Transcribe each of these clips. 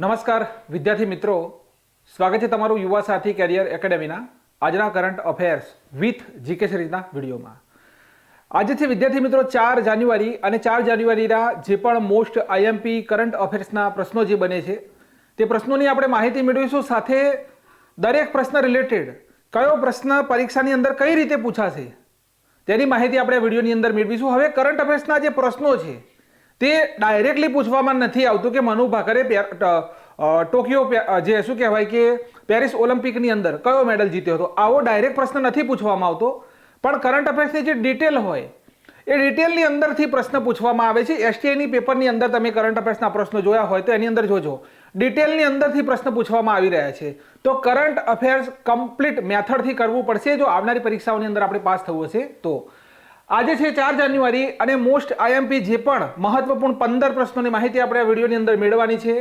નમસ્કાર વિદ્યાર્થી મિત્રો, સ્વાગત છે તમારું યુવા સાથી કેરિયર એકેડેમીના આજના કરંટ અફેર્સ વિથ જીકે સિરીઝના વિડીયોમાં। આજથી વિદ્યાર્થી મિત્રો 4 જાન્યુઆરી અને 4 જાન્યુઆરીના જે પણ મોસ્ટ આઈએમપી કરંટ અફેર્સના પ્રશ્નો જે બને છે તે પ્રશ્નોની આપણે માહિતી મેળવીશું। સાથે દરેક પ્રશ્ન રિલેટેડ કયો પ્રશ્ન પરીક્ષાની અંદર કઈ રીતે પૂછાશે તેની માહિતી આપણે વિડીયોની અંદર મેળવીશું। હવે કરંટ અફેર્સના જે પ્રશ્નો છે તે ડાયરેક્ટલી પૂછવામાં નથી આવતું કે મનુ ભાકરે ટોક્યો જે શું કહેવાય કે પેરિસ ઓલિમ્પિકની અંદર કયો મેડલ જીત્યો હતો, આવો ડાયરેક્ટ પ્રશ્ન નથી પૂછવામાં આવતો, પણ કરંટ અફેર્સની જે ડિટેલ હોય એ ડિટેલની અંદરથી પ્રશ્ન પૂછવામાં આવે છે। એસટીઆઈની પેપરની અંદર તમે કરંટ અફેર્સના પ્રશ્નો જોયા હોય તો એની અંદર જોજો, ડિટેલની અંદરથી પ્રશ્ન પૂછવામાં આવી રહ્યા છે। તો કરંટ અફેર્સ કમ્પ્લીટ મેથડથી કરવું પડશે જો આવનારી પરીક્ષાઓની અંદર આપણે પાસ થવું હશે તો। આજે છે 4 જાન્યુઆરી અને મોસ્ટ આઈએમપી જે પણ મહત્વપૂર્ણ 15 પ્રશ્નોની માહિતી આપણે આ વિડીયોની અંદર મેળવવાની છે।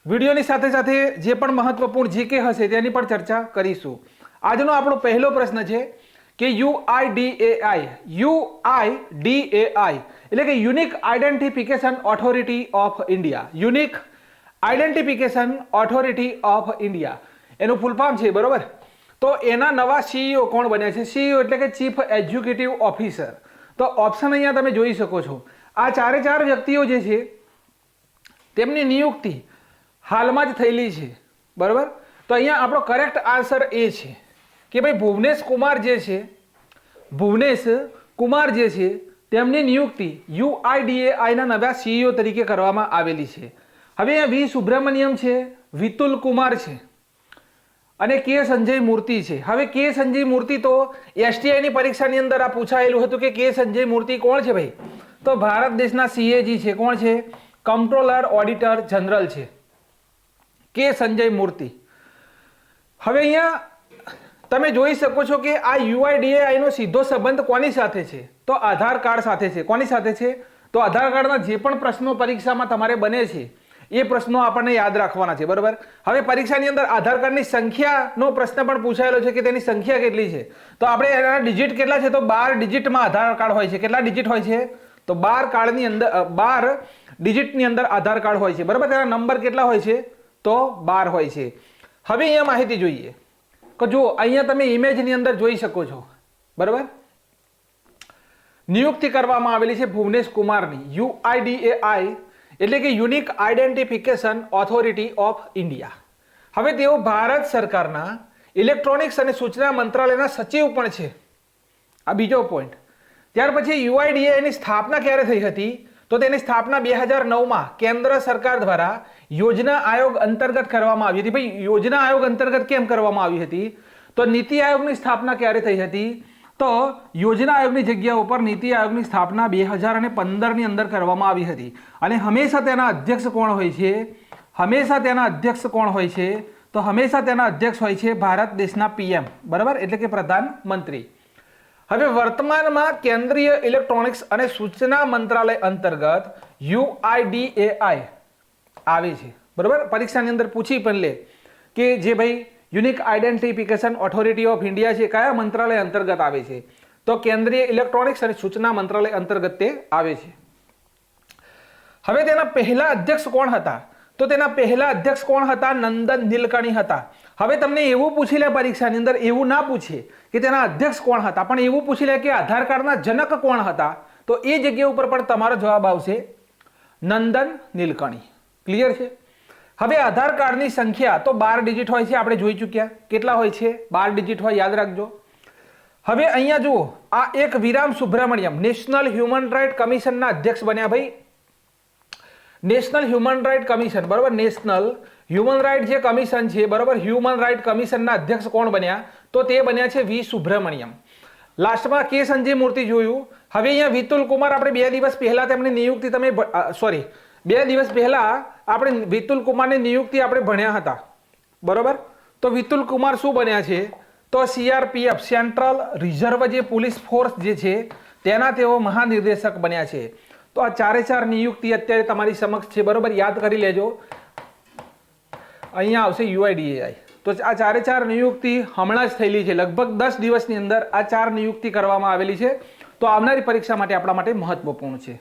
વિડીયોની સાથે સાથે જે પણ મહત્વપૂર્ણ જીકે હશે તેની પણ ચર્ચા કરીશું। આજનો આપણો પહેલો પ્રશ્ન છે કે યુઆઈડીએઆઈ એટલે કે unique identification authority of India, unique identification authority of India એનું ફૂલ ફોર્મ છે, બરોબર? તો એના નવા સીઈઓ કોણ બન્યા છે? સીઈઓ એટલે કે ચીફ એક્ઝિક્યુટિવ ઓફિસર। તો ઓપ્શન અહીંયા તમે જોઈ શકો છો, આ 4 વ્યક્તિઓ જે છે તેમની નિયુક્તિ હાલમાં જ થયેલી છે, બરાબર? તો અહીંયા આપણો કરેક્ટ આન્સર એ છે કે ભાઈ ભુવનેશ કુમાર જે છે તેમની નિયુક્તિ યુઆઈડીએઆઈના નવા સીઈઓ તરીકે કરવામાં આવેલી છે। હવે અહીંયા વી સુબ્રમણ્યમ છે, વિતુલ કુમાર છે અને કે સંજય મૂર્તિ છે। હવે કે સંજય મૂર્તિ તો એસટીઆઈની પરીક્ષાની અંદર આ પૂછાયેલું હતું કે સંજય મૂર્તિ કોણ છે ભાઈ? તો ભારત દેશના સીએજી છે। કોણ છે? કમ્પ્ટ્રોલર ઓડિટર જનરલ છે કે સંજય મૂર્તિ। હવે અહીંયા તમે જોઈ શકો છો કે આ યુઆઈડીએઆઈ નો સીધો સંબંધ કોની સાથે છે? તો આધાર કાર્ડ સાથે છે। કોની સાથે છે? તો આધાર કાર્ડના જે પણ પ્રશ્નો પરીક્ષામાં તમારે બને છે એ પ્રશ્નો આપણને યાદ રાખવાના છે, બરોબર? હવે પરીક્ષાની અંદર આધાર કાર્ડની સંખ્યાનો પ્રશ્ન પણ પૂછાયેલો છે કે તેની સંખ્યા કેટલી છે? તો આપણે એના ડિજિટ કેટલા છે? તો 12 ડિજિટમાં આધાર કાર્ડ હોય છે। કેટલા ડિજિટ હોય છે? તો 12 ડિજિટની અંદર આધાર કાર્ડ હોય છે, બરોબર? તેના નંબર કેટલા હોય છે? તો 12 હોય છે। હવે અહીંયા માહિતી જોઈએ કે જો અહીંયા તમે ઇમેજની અંદર જોઈ શકો છો, બરોબર? નિયુક્તિ કરવામાં આવેલી છે ભુવનેશ કુમારની યુઆઈડીએઆઈ એટલે કે unique identification authority of India. હવે તેઓ ભારત સરકારના ઇલેક્ટ્રોનિક્સ અને સૂચના મંત્રાલયના સચિવ પણ છે, આ બીજો પોઈન્ટ। ત્યાર પછી યુઆઈડીએઆઈની સ્થાપના ક્યારે થઈ હતી? તો તેની સ્થાપના 2009માં કેન્દ્ર સરકાર દ્વારા યોજના આયોગ અંતર્ગત કરવામાં આવી હતી। ભાઈ યોજના આયોગ અંતર્ગત કેમ કરવામાં આવી હતી? તો નીતિ આયોગની સ્થાપના ક્યારે થઈ હતી? તો યોજના આયોગની જગ્યા ઉપર નીતિ આયોગની સ્થાપના 2015ની અંદર કરવામાં આવી હતી અને હંમેશા તેના અધ્યક્ષ કોણ હોય છે? હંમેશા તેના અધ્યક્ષ હોય છે ભારત દેશના પીએમ, બરાબર? એટલે કે પ્રધાનમંત્રી। હવે વર્તમાનમાં કેન્દ્રીય ઇલેક્ટ્રોનિક્સ અને સૂચના મંત્રાલય અંતર્ગત યુઆઈડીએઆઈ આવે છે, બરાબર? પરીક્ષાની અંદર પૂછી પણ લે કે જે ભાઈ unique identification authority of India છે કયા મંત્રાલય અંતર્ગત આવે છે? તો કેન્દ્રીય ઇલેક્ટ્રોનિક્સ અને સૂચના મંત્રાલય અંતર્ગત તે આવે છે। હવે તેના પહેલા અધ્યક્ષ કોણ હતા? તો તેના પહેલા અધ્યક્ષ કોણ હતા? નંદન નીલકણી હતા। હવે તમને એવું પૂછી લે પરીક્ષાની અંદર, એવું ના પૂછે કે તેના અધ્યક્ષ કોણ હતા, પણ એવું પૂછી લે કે આધાર કાર્ડના જનક કોણ હતા, તો એ જગ્યા ઉપર પણ તમારો જવાબ આવશે નંદન નીલકણી। ક્લિયર છે? હવે આધાર કાર્ડની સંખ્યા તો 12 ડિજિટ હોય છે, આપણે જોઈ ચૂક્યા કેટલા હોય છે? 12 ડિજિટ હોય, યાદ રાખજો। હવે અહીંયા જુઓ, આ એક વિરામ સુબ્રમણ્યમ નેશનલ હ્યુમન રાઇટ કમિશનના અધ્યક્ષ બન્યા। ભાઈ નેશનલ હ્યુમન રાઇટ કમિશન, બરોબર? નેશનલ હ્યુમન રાઇટ જે કમિશન છે, બરોબર? હ્યુમન રાઇટ કમિશનના અધ્યક્ષ કોણ બન્યા? તો તે બન્યા છે વી સુબ્રમણ્યમ। લાસ્ટમાં કે સંજય મૂર્તિ જોયું। હવે અહીંયા વિતુલ કુમાર, આપણે 2 દિવસ પહેલા તેમની નિયુક્તિ 2 દિવસ પહેલા આપણે વિતુલ કુમારની નિયુક્તિ આપણે ભણ્યા હતા, બરોબર? તો વિતુલ કુમાર શું બન્યા છે? તો સીઆરપીએફ સેન્ટ્રલ રિઝર્વ જે પોલીસ ફોર્સ જે છે તેના તેઓ મહાનિર્દેશક બન્યા છે। તો આ 4 નિયુક્તિ અત્યારે તમારી સમક્ષ છે, બરોબર? યાદ કરી લેજો। અહીંયા આવશે યુઆઈડીએઆઈ। તો આ 4 નિયુક્તિ હમણાં જ થયેલી છે, લગભગ 10 દિવસની અંદર આ 4 નિયુક્તિ કરવામાં આવેલી છે। તો આવનારી પરીક્ષા માટે આપણા માટે મહત્વપૂર્ણ છે।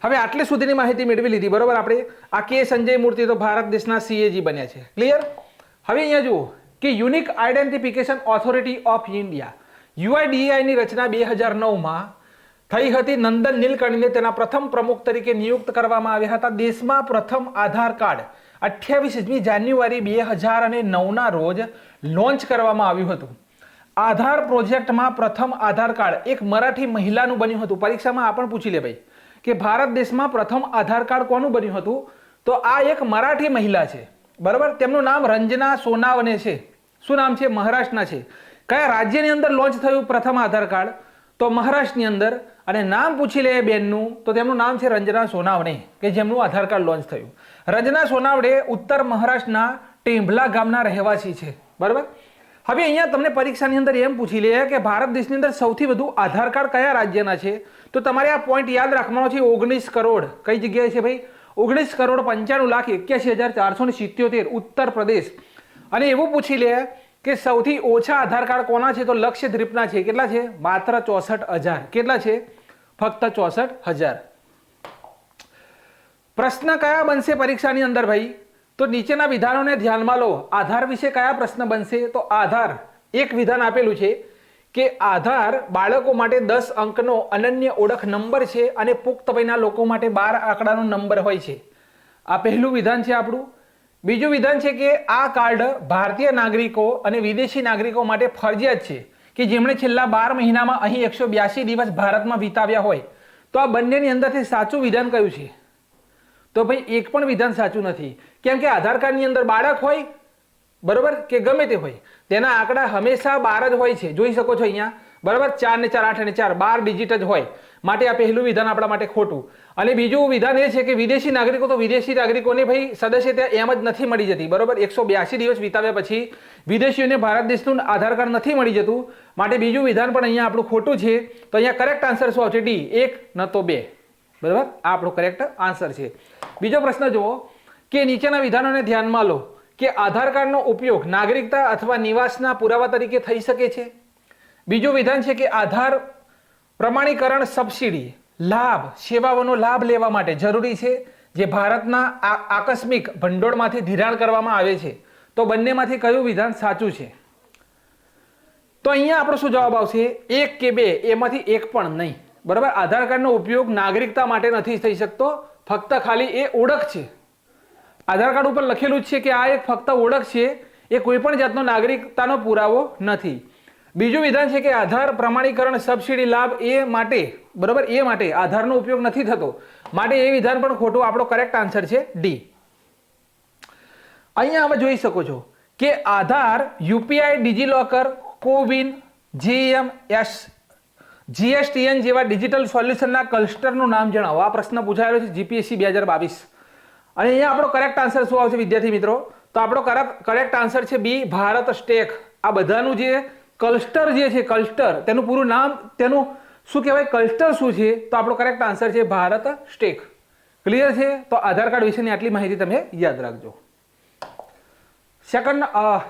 હવે આટલી સુધીની માહિતી મેળવી લીધી, બરોબર. આપણે આ કે સંજય મૂર્તિ તો ભારત દેશના CAG બન્યા છે, ક્લિયર. હવે અહીંયા જુઓ કે unique identification authority of India UIDAI ની રચના 2009માં થઈ હતી. નંદન નીલકણીને તેના પ્રથમ પ્રમુખ તરીકે નિયુક્ત કરવામાં આવ્યા હતા. દેશમાં પ્રથમ આધાર કાર્ડ 28મી જાન્યુઆરી 2009ના રોજ લોન્ચ કરવામાં આવ્યું હતું. આધાર પ્રોજેક્ટમાં પ્રથમ આધાર કાર્ડ એક મરાઠી મહિલાનું બન્યું હતું. પરીક્ષામાં આ પણ પૂછી લે ભાઈ કે ભારત દેશમાં પ્રથમ આધાર કાર્ડ કોનું બન્યું હતું, તો આ એક મરાઠી મહિલા છે, બરાબર. તેમનું નામ રંजना સોનાવને છે. શું નામ છે? મહારાષ્ટ્રના છે. કયા રાજ્યની અંદર લોન્ચ થયું પ્રથમ આધાર કાર્ડ? તો મહારાષ્ટ્રની અંદર. અને નામ પૂછી લે બેનનું, તો તેમનું નામ છે રંजना સોનાવને, કે જેમનું આધાર કાર્ડ લોન્ચ થયું. રંजना સોનાવને ઉત્તર મહારાષ્ટ્રના ટેમ્ભલા ગામના રહેવાસી છે, બરાબર. હવે અહીંયા તમને પરીક્ષાની અંદર એમ પૂછી લે કે ભારત દેશની અંદર સૌથી વધુ આધાર કાર્ડ કયા રાજ્યના છે, તો તમારે આ પોઈન્ટ યાદ રાખવાનો છે. 19 કરોડ કઈ જગ્યાએ છે ભાઈ? 19,95,81,477 ઉત્તર પ્રદેશ. અને એવું પૂછી લે કે સૌથી ઓછા આધાર કાર્ડ કોના છે, તો લક્ષદ્વીપના છે. કેટલા છે? માત્ર 64,000. કેટલા છે? ફક્ત 64,000. પ્રશ્ન કયા બનશે પરીક્ષાની અંદર ભાઈ? તો નીચેના વિધાનોને ધ્યાનમાં લો. આધાર વિશે કયા પ્રશ્ન બનશે? તો આધાર એક વિધાન આપેલું છે કે આધાર બાળકો માટે 10 અંકનો અનન્ય ઓળખ નંબર છે અને પુખ્ત વયના લોકો માટે 12 આંકડાનો નંબર હોય છે. આ પહેલું વિધાન છે આપણું. બીજું વિધાન છે કે આ કાર્ડ ભારતીય નાગરિકો અને વિદેશી નાગરિકો માટે ફરજિયાત છે કે જેમણે છેલ્લા 12 મહિનામાં અહીં 182 દિવસ ભારતમાં વિતાવ્યા હોય. તો આ બંનેની અંદરથી સાચું વિધાન કયું છે? તો ભાઈ એક પણ વિધાન સાચું નથી. કેમ કે આધાર કાર્ડની અંદર બાળક હોય, બરોબર, કે ગમે તે હોય, તેના આંકડા હંમેશા 12 જ હોય છે. જોઈ શકો છો અહીંયા, બરાબર. 4 ને 4 8 અને 4 12 ડિજિટ જ હોય. માટે આ પહેલું વિધાન આપણા માટે ખોટું. અને બીજું વિધાન એ છે કે વિદેશી નાગરિકો, તો વિદેશી નાગરિકોને ભાઈ સદસ્યતા એમ જ નથી મળી જતી, બરોબર. 182 દિવસ વિતાવ્યા પછી વિદેશીઓને ભારત દેશનું આધાર કાર્ડ નથી મળી જતું. માટે બીજું વિધાન પણ અહીંયા આપણું ખોટું છે. તો અહીંયા કરેક્ટ આન્સર શું આવશે? ડી, 1 ન તો 2, બરાબર. આ આપણો કરેક્ટ આન્સર છે. બીજો પ્રશ્ન જુઓ કે નીચેના વિધાનોને ધ્યાનમાં લો કે આધાર કાર્ડનો ઉપયોગ નાગરિકતા અથવા નિવાસના પુરાવા તરીકે થઈ શકે છે. બીજું વિધાન છે કે આધાર પ્રમાણીકરણ સબસિડી લાભ સેવાઓનો લાભ લેવા માટે જરૂરી છે જે ભારતના આકસ્મિક ભંડોળમાંથી ધિરાણ કરવામાં આવે છે. તો બંનેમાંથી કયું વિધાન સાચું છે? તો અહીંયા આપણો શું જવાબ આવશે? 1 કે 2, એમાંથી એક પણ નહીં, બરાબર. આધાર કાર્ડનો ઉપયોગ નાગરિકતા માટે નથી થઈ શકતો, ફક્ત ખાલી એ ઓળખ છે. આધાર કાર્ડ ઉપર લખેલું જ છે કે આ એક ફક્ત ઓળખ છે, એ કોઈ પણ જાતનો નાગરિકતાનો પુરાવો નથી. બીજું વિધાન છે કે આધાર પ્રમાણીકરણ સબસિડી લાભ એ માટે, બરાબર, એ માટે આધારનો ઉપયોગ નથી થતો, માટે એ વિધાન પણ ખોટું. આપણો કરેક્ટ આન્સર છે ડી. અહીંયા હવે જોઈ શકો છો કે આધાર UPI, DigiLocker, CoWIN, GMS, GSTN જેવા ડિજિટલ સોલ્યુશનના ક્લસ્ટરનું નામ જણાવો. આ પ્રશ્ન પૂછાયેલો છે GPSC 2022. અને અહીંયા આપણો કરેક્ટ આન્સર શું આવશે વિદ્યાર્થી મિત્રો? તો આપણો કરેક્ટ આન્સર છે બી, ભારત સ્ટેક. આ બધાનું જે ક્લસ્ટર જે છે, ક્લસ્ટર, તેનું પૂરું નામ, તેનું શું કહેવાય, ક્લસ્ટર શું છે? તો આપણો કરેક્ટ આન્સર છે ભારત સ્ટેક. ક્લિયર છે? તો આધાર કાર્ડ વિશેની આટલી માહિતી તમે યાદ રાખજો. સેકન્ડ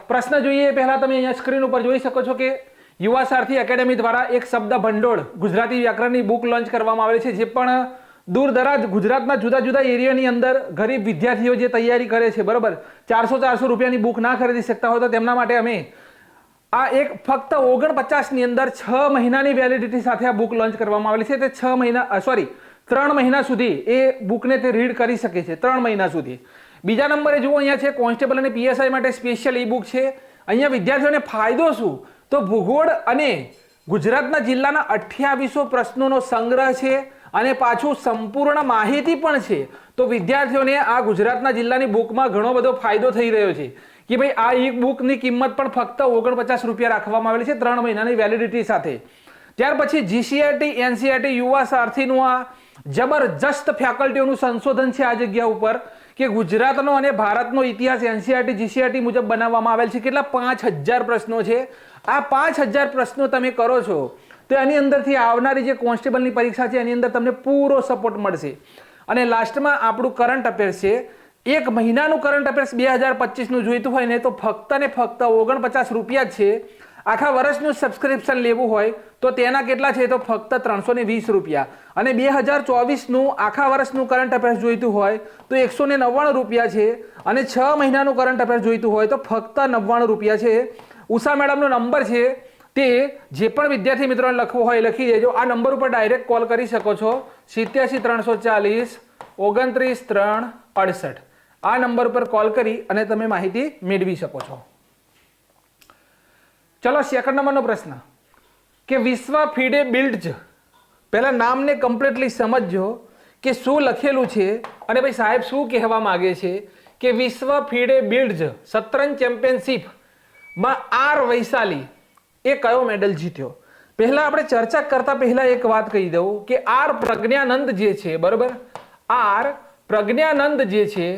પ્રશ્ન જોઈએ પહેલા તમે અહીંયા સ્ક્રીન ઉપર જોઈ શકો છો કે યુવા સારથી એકેડેમી દ્વારા એક શબ્દ ભંડોળ ગુજરાતી વ્યાકરણની બુક લોન્ચ કરવામાં આવેલી છે, જે પણ દૂર દરાજ ગુજરાતના જુદા જુદા એરિયાની અંદર ગરીબ વિદ્યાર્થીઓ જે તૈયારી કરે છે, બરાબર, 400 રૂપિયાની બુક ના ખરીદી શકતા હોય તો તેમના માટે અમે આ એક ફક્ત 49ની અંદર 6 મહિનાની વેલિડિટી સાથે આ બુક લોન્ચ કરવામાં આવેલી છે. તે 3 મહિના સુધી એ બુકને તે રીડ કરી શકે છે, 3 મહિના સુધી. બીજા નંબરે જુઓ અહીંયા છે કોન્સ્ટેબલ અને PSI માટે સ્પેશિયલ ઈ બુક છે. અહીંયા વિદ્યાર્થીઓને ફાયદો શું? તો ભૂગોળ અને ગુજરાતના જિલ્લાના 2800 પ્રશ્નોનો સંગ્રહ છે અને પાછું સંપૂર્ણ માહિતી પણ છે. તો વિદ્યાર્થીઓને આ ગુજરાતના જિલ્લાની બુકમાં ઘણો બધો ફાયદો થઈ રહ્યો છે કે ભાઈ આ ઈ બુકની કિંમત પણ ફક્ત 49 રૂપિયા રાખવામાં આવેલી છે 3 મહિનાની વેલિડિટી સાથે. ત્યાર પછી GCERT, NCERT યુવા સારથીનું આ જબરજસ્ત ફેકલ્ટીઓનું સંશોધન છે આ જગ્યા ઉપર કે ગુજરાતનો અને ભારતનો ઇતિહાસ NCERT, GCERT મુજબ બનાવવામાં આવેલ છે. કેટલા? 5000 પ્રશ્નો છે. આ 5000 પ્રશ્નો તમે કરો છો તો એની અંદરથી આવનારી જે કોન્સ્ટેબલની પરીક્ષા છે એની અંદર તમને પૂરો સપોર્ટ મળશે. અને લાસ્ટમાં આપણું કરંટ અફેર્સ છે. 1 મહિનાનું કરંટ અફેર્સ 2025નું જોઈતું હોય ને તો ફક્ત ને ફક્ત 49 રૂપિયા જ છે. આખા વર્ષનું સબસ્ક્રિપ્શન લેવું હોય તો તેના કેટલા છે? તો ફક્ત 320 રૂપિયા. અને 2024નું આખા વર્ષનું કરંટ અફેર્સ જોઈતું હોય તો 199 રૂપિયા છે. અને 6 મહિનાનું કરંટ અફેર્સ જોઈતું હોય તો ફક્ત 99 રૂપિયા છે. ઉષા મેડમનો નંબર છે તે જે પણ વિદ્યાર્થી મિત્રોને લખવું હોય લખી દેજો. આ નંબર ઉપર ડાયરેક્ટ કોલ કરી શકો છો 87 340 29 3 68. આ નંબર પર કોલ કરી અને તમે માહિતી મેળવી શકો છો. ચલો સેકન્ડ નંબરનો પ્રશ્ન કે વિશ્વ ફીડે બિલ્ડ્સ, પહેલા નામને કમ્પ્લીટલી સમજજો કે શું લખેલું છે અને ભાઈ સાહેબ શું કહેવા માંગે છે કે વિશ્વ ફીડે બિલ્ડ્સ શતરંજ ચેમ્પિયનશિપમાં આર વૈશાલી એ કયો મેડલ જીત્યો? પહેલા આપણે ચર્ચા કરતા પહેલા એક વાત કહી દઉં કે આર પ્રજ્ઞાનંદ જે છે, બરોબર, આર પ્રજ્ઞાનંદ જે છે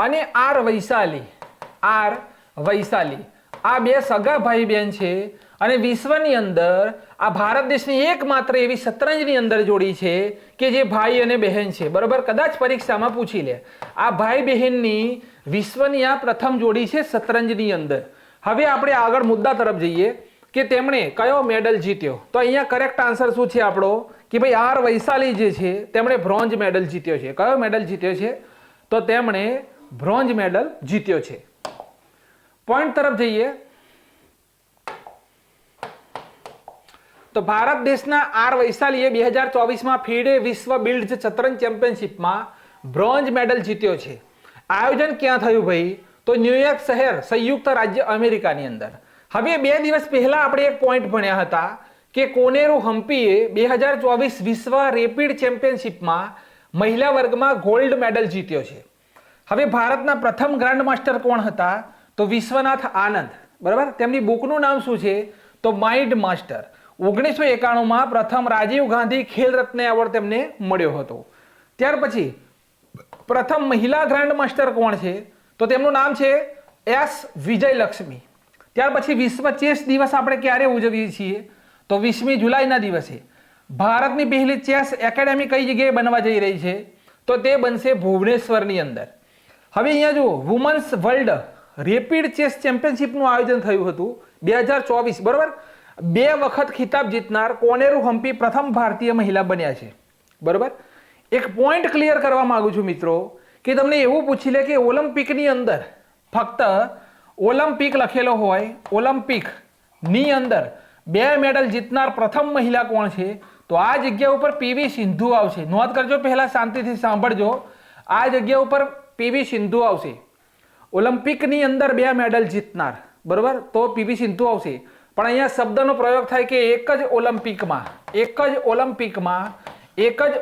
અને આર વૈશાલી આ બે સગા ભાઈ બહેન છે અને વિશ્વની અંદર આ ભારત દેશની એકમાત્ર એવી શતરંજની અંદર જોડી છે કે જે ભાઈ અને બહેન છે, બરોબર. કદાચ પરીક્ષામાં પૂછી લે. આ ભાઈ બહેનની વિશ્વની આ પ્રથમ જોડી છે શતરંજની અંદર. હવે આપણે આગળ મુદ્દા તરફ જઈએ કે તેમણે કયો મેડલ જીત્યો. તો અહીંયા કરેક્ટ આન્સર શું છે આપણો કે ભાઈ આર વૈશાલી જે છે તેમણે બ્રોન્ઝ મેડલ જીત્યો છે. કયો મેડલ જીત્યો છે? તો તેમણે બ્રોન્ઝ મેડલ જીત્યો છે. પોઈન્ટ તરફ જઈએ તો ભારત દેશના આર વૈશાલીએ 2024માં ફીડે વિશ્વ બિલ્ડ્સ શતરંજ ચેમ્પિયનશિપમાં બ્રોન્ઝ મેડલ જીત્યો છે. આયોજન ક્યાં થયું ભાઈ? તો ન્યુયોર્ક શહેર, સંયુક્ત રાજ્ય અમેરિકાની અંદર. હવે 2 દિવસ પહેલા આપણે એક પોઈન્ટ ભણ્યા હતા કે કોનેરુ હમ્પીએ 2024 વિશ્વ રેપિડ ચેમ્પિયનશિપમાં મહિલા વર્ગમાં ગોલ્ડ મેડલ જીત્યો છે. હવે ભારતના પ્રથમ ગ્રાન્ડ માસ્ટર કોણ હતા? તો વિશ્વનાથ આનંદ, બરાબર. તેમની બુકનું નામ શું છે? તો માઇન્ડ માસ્ટર. 1991માં પ્રથમ રાજીવ ગાંધી ખેલ રત્ન એવોર્ડ તેમને મળ્યો હતો. ત્યાર પછી પ્રથમ મહિલા ગ્રાન્ડ માસ્ટર કોણ છે? તો તેમનું નામ છે એસ વિજયલક્ષ્મી. ત્યાર પછી વિશ્વ ચેસ દિવસ આપણે ક્યારે ઉજવીએ છીએ? તો 20મી જુલાઈના દિવસે. ભારતની પહેલી ચેસ એકેડેમી કઈ જગ્યાએ બનવા જઈ રહી છે? તો તે બનશે ભુવનેશ્વરની અંદર. હવે અહીંયા જુઓ, વુમન્સ વર્લ્ડ રેપિડ ચેસ ચેમ્પિયનશિપનું આયોજન થયું હતું 2024, બરોબર. 2 વખત ખિતાબ જીતનાર કોનેરુ હમ્પી પ્રથમ ભારતીય મહિલા બન્યા છે, બરોબર. એક પોઈન્ટ ક્લિયર કરવા માંગુ છું મિત્રો કે તમને એવું પૂછી લે કે ઓલિમ્પિકની અંદર ફક્ત ઓલિમ્પિક લખેલો હોય, ઓલિમ્પિકની અંદર 2 મેડલ જીતનાર પ્રથમ મહિલા કોણ છે? તો આ જગ્યા ઉપર પીવી સિંધુ આવશે. નોંધ કરજો, પહેલા શાંતિથી સાંભળજો. આ જગ્યા ઉપર પીવી સિંધુ આવશે. ઓલિમ્પિકની અંદર 2 મેડલ જીતનાર, બરોબર, તો પીવી સિંધુ આવશે. પણ અહીંયા શબ્દનો પ્રયોગ થાય કે એક જ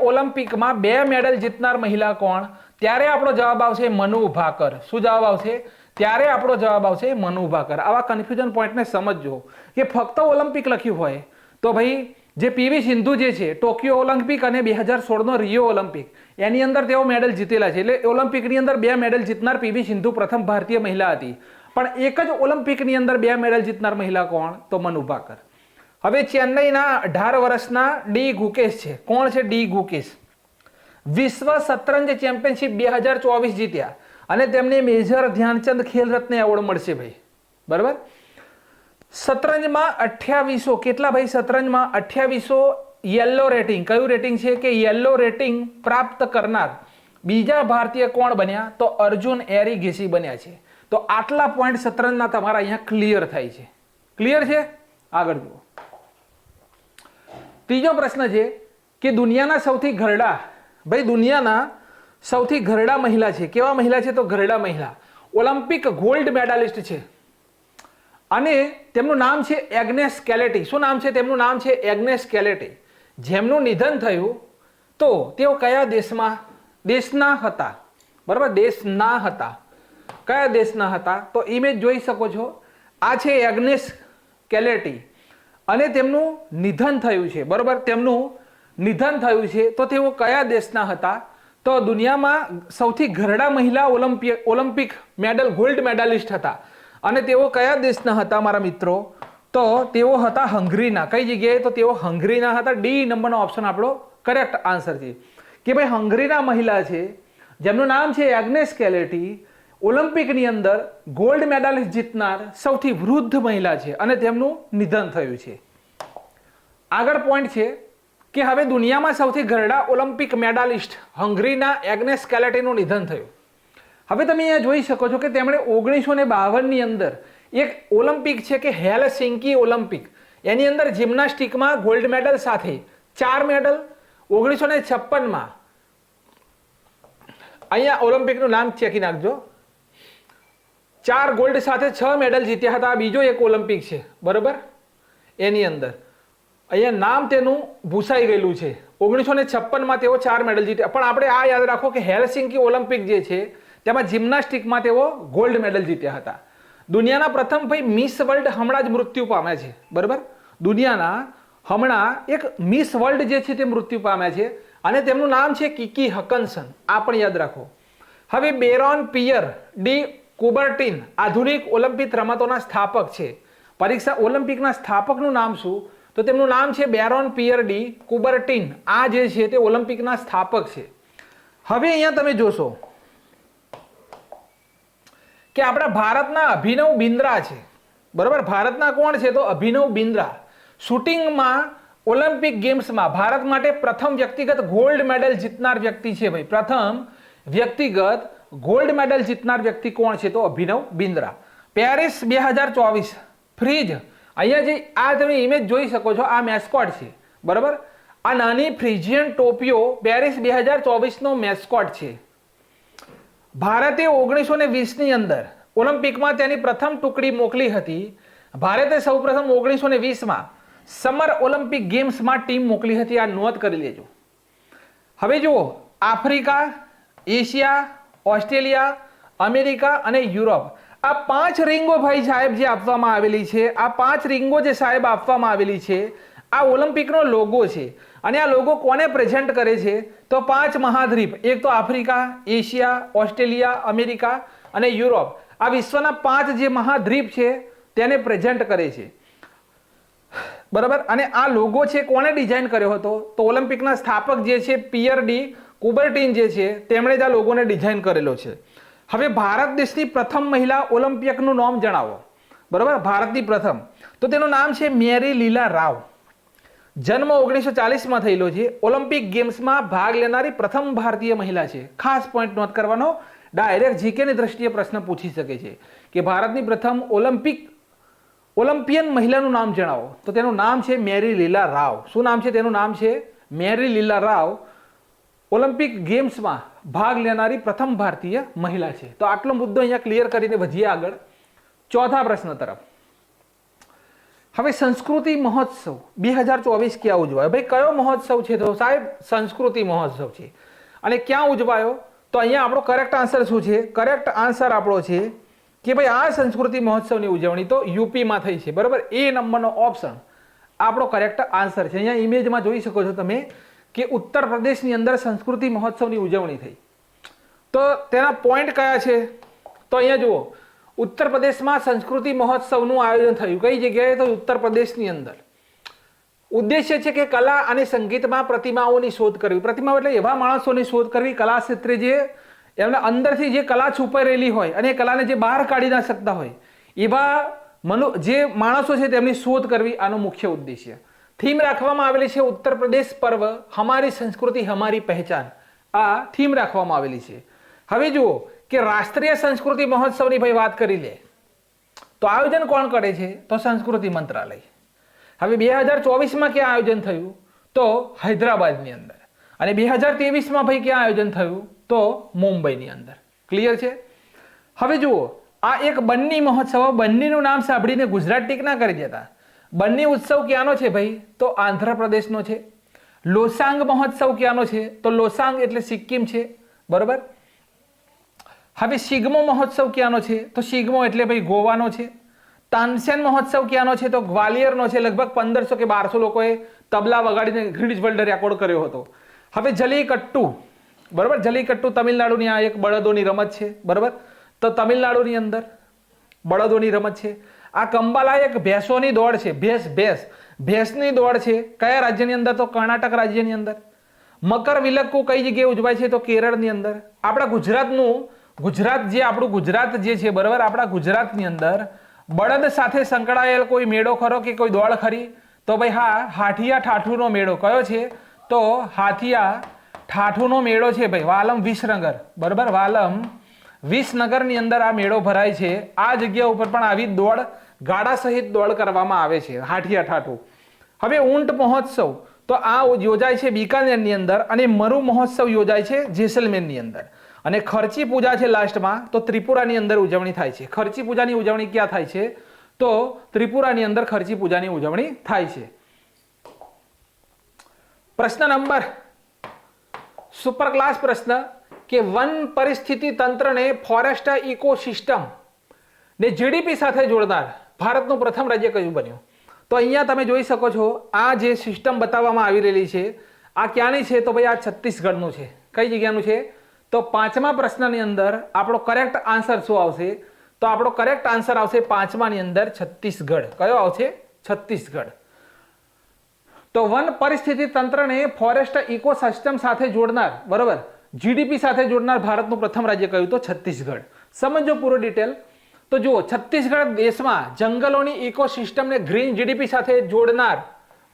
ઓલિમ્પિકમાં 2 મેડલ જીતનાર મહિલા કોણ? ત્યારે આપણો જવાબ આવશે મનુ ભાકર. શું જવાબ આવશે? ત્યારે આપણો જવાબ આવશે મનુ ભાકર. આવા કન્ફ્યુઝન પોઈન્ટને સમજજો કે ફક્ત ઓલિમ્પિક લખ્યું હોય તો ભાઈ જે પીવી સિંધુ જે છે ટોક્યો ઓલિમ્પિક અને 2016નો રિયો ઓલિમ્પિક એની અંદર તેઓ મેડલ જીતેલા છે. એટલે ઓલિમ્પિકની અંદર 2 મેડલ જીતનાર પીવી સિંધુ પ્રથમ ભારતીય મહિલા હતી. પણ એક જ ઓલિમ્પિકની અંદર 2 મેડલ જીતનાર મહિલા કોણ? તો મનુ ભાકર. હવે ચેન્નઈના 18 વર્ષના ડી ગુકેશ છે. કોણ છે ડી ગુકેશ? વિશ્વ શતરંજ ચેમ્પિયનશિપ 2024 જીત્યા અને તેમને મેજર ધ્યાનચંદ ખેલ રત્ન એવોર્ડ મળશે ભાઈ, બરાબર. શતરંજમાં 2800 કેટલા ભાઈ? શતરંજમાં 2800 યેલો રેટિંગ. કયું રેટિંગ છે કે યેલો રેટિંગ પ્રાપ્ત કરનાર બીજા ભારતીય કોણ બન્યા? તો અર્જુન એરિગેસી બન્યા છે. તો આટલા પોઈન્ટ શતરંજના તમારા અહીંયા ક્લિયર થાય છે. ક્લિયર છે? આગળ જુઓ. ત્રીજો પ્રશ્ન છે કે દુનિયાના સૌથી ઘરડા, ભાઈ દુનિયાના સૌથી ઘરડા મહિલા છે. કેવા મહિલા છે? તો ઘરડા મહિલા. ઓલિમ્પિક ગોલ્ડ મેડાલિસ્ટ છે અને તેમનું નામ છે એગ્નેસ કેલેટી. શું નામ છે તેમનું? નામ છે એગ્નેસ કેલેટી. જેમનું નિધન થયું તો તેઓ કયા દેશના હતા? બરાબર, દેશના હતા. કયા દેશના હતા? તો ઇમેજ જોઈ શકો છો. આ છે એગ્નેસ કેલેટી અને તેમનું નિધન થયું છે, બરોબર. તેમનું નિધન થયું છે તો તેઓ કયા દેશના હતા? તો દુનિયામાં સૌથી ઘરડા મહિલા ઓલિમ્પિક મેડલ ગોલ્ડ મેડાલિસ્ટ હતા અને તેઓ કયા દેશના હતા મારા મિત્રો? તો તેઓ હતા હંગરીના. કઈ જગ્યાએ? તો તેઓ હંગરીના હતા. ડી નંબરનો ઓપ્શન આપણો કરેક્ટ આન્સર છે કે ભાઈ હંગરીના મહિલા છે જેમનું નામ છે એગ્નેસ કેલેટી. ઓલિમ્પિકની અંદર ગોલ્ડ મેડાલિસ્ટ જીતનાર સૌથી વૃદ્ધ મહિલા છે અને તેમનું નિધન થયું છે. આગળ પોઈન્ટ છે કે હવે દુનિયામાં સૌથી ઘરડા ઓલિમ્પિક મેડાલિસ્ટ હંગરીના એગ્નેસ કેલેટીનું નિધન થયું. હવે તમે અહીંયા જોઈ શકો છો કે તેમણે 1952ની અંદર એક ઓલિમ્પિક છે કે હેલસિંકી ઓલિમ્પિક, એની અંદર જિમ્નાસ્ટિકમાં ગોલ્ડ મેડલ સાથે 4 મેડલ, 1956માં અહીંયા ઓલિમ્પિકનું નામ ચેકી નાખજો, 4 ગોલ્ડ સાથે 6 મેડલ જીત્યા હતા. આ બીજો એક ઓલિમ્પિક છે, બરોબર, એની અંદર અહીંયા નામ તેનું ભૂસાઈ ગયેલું છે. 1956માં તેઓ 4 મેડલ જીત્યા. પણ આપણે આ યાદ રાખો કે હેલસિંકી ઓલિમ્પિક જે છે તેમાં જિમ્નાસ્ટિકમાં તેઓ ગોલ્ડ મેડલ જીત્યા હતા. દુનિયાના પ્રથમ ભાઈ મિસ વર્લ્ડ હમણાં જ મૃત્યુ પામ્યા છે, બરાબર. દુનિયાના હમણાં એક મિસ વર્લ્ડ જે છે તે મૃત્યુ પામ્યા છે અને તેમનું નામ છે કિકી હકન્સન. આ પણ યાદ રાખો. હવે બેરોન પિયર ડી કુબર્ટિન આધુનિક ઓલિમ્પિક રમતોના સ્થાપક છે. પરીક્ષા ઓલિમ્પિકના સ્થાપકનું નામ શું? તો તેમનું નામ છે બેરોન પિયર ડી કુબર્ટિન. આ જે છે તે ઓલિમ્પિકના સ્થાપક છે. હવે અહીંયા તમે જોશો કે આપણા ભારતના અભિનવ બિંદ્રા છે, બરોબર. ભારતના કોણ છે? તો અભિનવ બિંદ્રા. શૂટિંગમાં ઓલિમ્પિક ગેમ્સમાં ભારત માટે પ્રથમ વ્યક્તિગત ગોલ્ડ મેડલ જીતનાર વ્યક્તિ છે ભાઈ. પ્રથમ વ્યક્તિગત ગોલ્ડ મેડલ જીતનાર વ્યક્તિ કોણ છે? તો અભિનવ બિંદ્રા. પેરિસ 2024 ફ્રીજ, અહીંયા જે આ તમે ઇમેજ જોઈ શકો છો, આ મેસ્કોટ છે, બરોબર. આ નાની ફ્રીજિયન ટોપીઓ પેરિસ 2024નો મેસ્કોટ છે. ભારતે 1920ની અંદર ઓલિમ્પિકમાં તેની પ્રથમ ટુકડી મોકલી હતી. ભારતે સૌપ્રથમ 1920માં સમર ઓલિમ્પિક ગેમ્સમાં ટીમ મોકલી હતી. આ નોંધ કરી લેજો. હવે જુઓ, આફ્રિકા, એશિયા, ઓસ્ટ્રેલિયા, અમેરિકા અને યુરોપ, આ 5 રીંગો ભાઈ સાહેબ જે આપવામાં આવેલી છે, આ 5 રીંગો જે સાહેબ આપવામાં આવેલી છે, આ ઓલિમ્પિકનો લોગો છે. અને આ લોગો કોને પ્રેઝન્ટ કરે છે? તો 5 મહાદ્વીપ, એક તો આફ્રિકા, એશિયા, ઓસ્ટ્રેલિયા, અમેરિકા અને યુરોપ, આ વિશ્વના 5 જે મહાદ્વીપ છે તેને પ્રેઝન્ટ કરે છે, બરાબર. અને આ લોગો છે કોને ડિઝાઇન કર્યો હતો? તો ઓલિમ્પિકના સ્થાપક જે છે પિયર ડી કુબર્ટિન જે છે તેમણે જ આ લોગોને ડિઝાઇન કરેલો છે. હવે ભારત દેશની પ્રથમ મહિલા ઓલિમ્પિયકનું નામ જણાવો, બરાબર. ભારતની પ્રથમ, તો તેનું નામ છે મેરી લીલા રાવ. જન્મ 1940માં થયેલો છે. ઓલિમ્પિક ગેમ્સમાં ભાગ લેનારી પ્રથમ ભારતીય મહિલા છે. ખાસ પોઈન્ટ નોટ કરવાનો, ડાયરેક્ટ જીકેની દ્રષ્ટિએ પ્રશ્ન પૂછી શકે છે કે ભારતની પ્રથમ ઓલિમ્પિયન મહિલાનું નામ જણાવો. તો તેનું નામ છે મેરી લીલા રાવ. શું નામ છે તેનું? નામ છે મેરી લીલા રાવ. ઓલિમ્પિક ગેમ્સમાં ભાગ લેનારી પ્રથમ ભારતીય મહિલા છે. તો આટલો મુદ્દો અહીંયા ક્લિયર કરીને વધીએ આગળ ચોથા પ્રશ્ન તરફ. હવે સંસ્કૃતિ મહોત્સવ 2024 ક્યાં ઉજવાયો? ભાઈ કયો મહોત્સવ છે? તો સાહેબ સંસ્કૃતિ મહોત્સવ છે. અને ક્યાં ઉજવાયો? તો અહીંયા આપણો કરેક્ટ આન્સર શું છે? કરેક્ટ આન્સર આપણો છે કે ભાઈ આ સંસ્કૃતિ મહોત્સવની ઉજવણી તો યુપીમાં થઈ છે, બરાબર. એ નંબરનો ઓપ્શન આપણો કરેક્ટ આન્સર છે. અહીંયા ઇમેજમાં જોઈ શકો છો તમે કે ઉત્તર પ્રદેશની અંદર સંસ્કૃતિ મહોત્સવની ઉજવણી થઈ. તો તેના પોઈન્ટ કયા છે? તો અહીંયા જુઓ, ઉત્તર પ્રદેશમાં સંસ્કૃતિ મહોત્સવનું આયોજન થયું. કઈ જગ્યાએ? તો ઉત્તર પ્રદેશની અંદર. ઉદ્દેશ્ય છે કે કલા અને સંગીતમાં પ્રતિમાઓની શોધ કરવી. પ્રતિમાઓ એટલે એવા માણસોની શોધ કરવી કલા ક્ષેત્રે જે એમના અંદરથી જે કલા છુપાઈ રહેલી હોય અને એ કલાને જે બહાર કાઢી ના શકતા હોય એવા જે માણસો છે તેમની શોધ કરવી, આનો મુખ્ય ઉદ્દેશ્ય. થીમ રાખવામાં આવેલી છે ઉત્તર પ્રદેશ પર્વ હમારી સંસ્કૃતિ હમારી પહેચાન. આ થીમ રાખવામાં આવેલી છે. હવે જુઓ કે રાષ્ટ્રીય સંસ્કૃતિ મહોત્સવની ભાઈ વાત કરી લે તો આયોજન કોણ કરે છે? તો સંસ્કૃતિ મંત્રાલય. હવે 2024માં ક્યાં આયોજન થયું? તો હૈદરાબાદની અંદર. અને 2023માં ભાઈ ક્યાં આયોજન થયું? તો મુંબઈની અંદર. ક્લિયર છે? હવે જુઓ, આ એક બન્ની મહોત્સવ, બન્નીનું નામ સાંભળીને ગુજરાત ટીક ના કરી દેતા. બન્ની ઉત્સવ ક્યાંનો છે ભાઈ? તો આંધ્રપ્રદેશનો છે. લોસાંગ મહોત્સવ ક્યાંનો છે? તો લોસાંગ એટલે સિક્કિમ છે, બરોબર. હવે શિગમો મહોત્સવ ક્યાંનો છે? તો શિગમો એટલે ભાઈ ગોવાનો છે. તાનસેન મહોત્સવ ક્યાંનો છે? તો ગ્વાલિયરનો છે. લગભગ 1500 કે 1200 લોકોએ તબલા વગાડીને ગિનિસ વર્લ્ડ રેકોર્ડ કર્યો હતો. હવે જલીકટ્ટુ, બરોબર. જલીકટ્ટુ તમિલનાડુની આ એક બળદોની રમત છે, બરોબર. તો તમિલનાડુની અંદર બળદોની રમત છે. આ કંબાલા એક ભેંસોની દોડ છે. ભેંસની દોડ છે. કયા રાજ્યની અંદર? તો કર્ણાટક રાજ્યની અંદર. મકર વિલક્કુ કઈ જગ્યાએ ઉજવાય છે? તો કેરળની અંદર. આપણા ગુજરાતનું ગુજરાત જે આપણું ગુજરાત જે છે બરાબર, આપણા ગુજરાતની અંદર બળદ સાથે સંકળાયેલ કોઈ મેળો ખરો કે કોઈ દોડ ખરી? તો ભાઈ હા, હાથિયા ઠાઠુનો મેળો કયો છે? તો હાથિયા ઠાઠુનો મેળો છે ભાઈ, વાલમ વિસનગર બરાબર, વાલમ વિસનગરની અંદર આ મેળો ભરાય છે. આ જગ્યા ઉપર પણ આવી દોડ ગાડા સહિત દોડ કરવામાં આવે છે, હાથિયા ઠાઠુ. હવે ઊંટ મહોત્સવ તો આ યોજાય છે બીકાનેરની અંદર, અને મરુ મહોત્સવ યોજાય છે જેસલમેરની અંદર, અને ખર્ચી પૂજા છે લાસ્ટમાં તો ત્રિપુરાની અંદર ઉજવણી થાય છે. ખર્ચી પૂજાની ઉજવણી ક્યાં થાય છે? તો ત્રિપુરાની અંદર ખર્ચી પૂજાની ઉજવણી થાય છે. પ્રશ્ન નંબર સુપર ક્લાસ પ્રશ્ન કે વન પરિસ્થિતિ તંત્રને ફોરેસ્ટ ઇકોસિસ્ટમ ને જીડીપી સાથે જોડનાર ભારતનું પ્રથમ રાજ્ય કયું બન્યું? તો અહીંયા તમે જોઈ શકો છો આ જે સિસ્ટમ બતાવવામાં આવી રહેલી છે આ ક્યાંની છે? તો ભાઈ આ છત્તીસગઢનું છે. કઈ જગ્યાનું છે? તો પાંચમા પ્રશ્નની અંદર આપણો કરેક્ટ આન્સર શું આવશે? તો આપણો કરેક્ટ આન્સર આવશે પાંચમાની અંદર છત્તીસગઢ. કયો આવશે? છત્તીસગઢ. તો વન પરિસ્થિતિ તંત્રને ફોરેસ્ટ ઇકોસિસ્ટમ સાથે જોડનાર બરોબર, જીડીપી સાથે જોડનાર ભારતનું પ્રથમ રાજ્ય કયું? તો છત્તીસગઢ. સમજો પૂરો ડિટેલ. તો જુઓ, છત્તીસગઢ દેશમાં જંગલોની ઇકોસિસ્ટમને ગ્રીન જીડીપી સાથે જોડનાર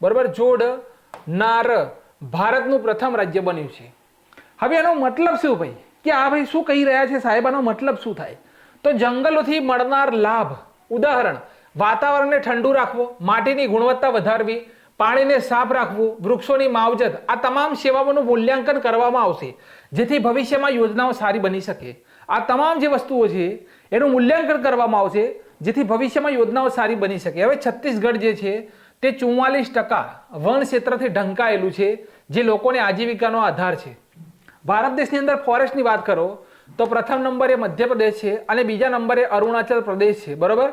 બરોબર, જોડનાર ભારતનું પ્રથમ રાજ્ય બન્યું છે. હવે એનો મતલબ શું ભાઈ? કે આ ભાઈ શું કહી રહ્યા છે સાહેબ? આનો મતલબ શું થાય? તો જંગલોથી મળનાર લાભ, ઉદાહરણ વાતાવરણને ઠંડુ રાખવો, માટીની ગુણવત્તા વધારવી, પાણીને સાફ રાખવું, વૃક્ષોની માવજત, આ તમામ સેવાઓનું મૂલ્યાંકન કરવામાં આવશે જેથી ભવિષ્યમાં યોજનાઓ સારી બની શકે. આ તમામ જે વસ્તુઓ છે એનું મૂલ્યાંકન કરવામાં આવશે જેથી ભવિષ્યમાં યોજનાઓ સારી બની શકે. હવે છત્તીસગઢ જે છે તે 44% વન ક્ષેત્રથી ઢંકાયેલું છે જે લોકોને આજીવિકાનો આધાર છે. ભારત દેશની અંદર ફોરેસ્ટની વાત કરો તો પ્રથમ નંબરે મધ્યપ્રદેશ છે અને બીજા નંબરે અરુણાચલ પ્રદેશ છે બરોબર.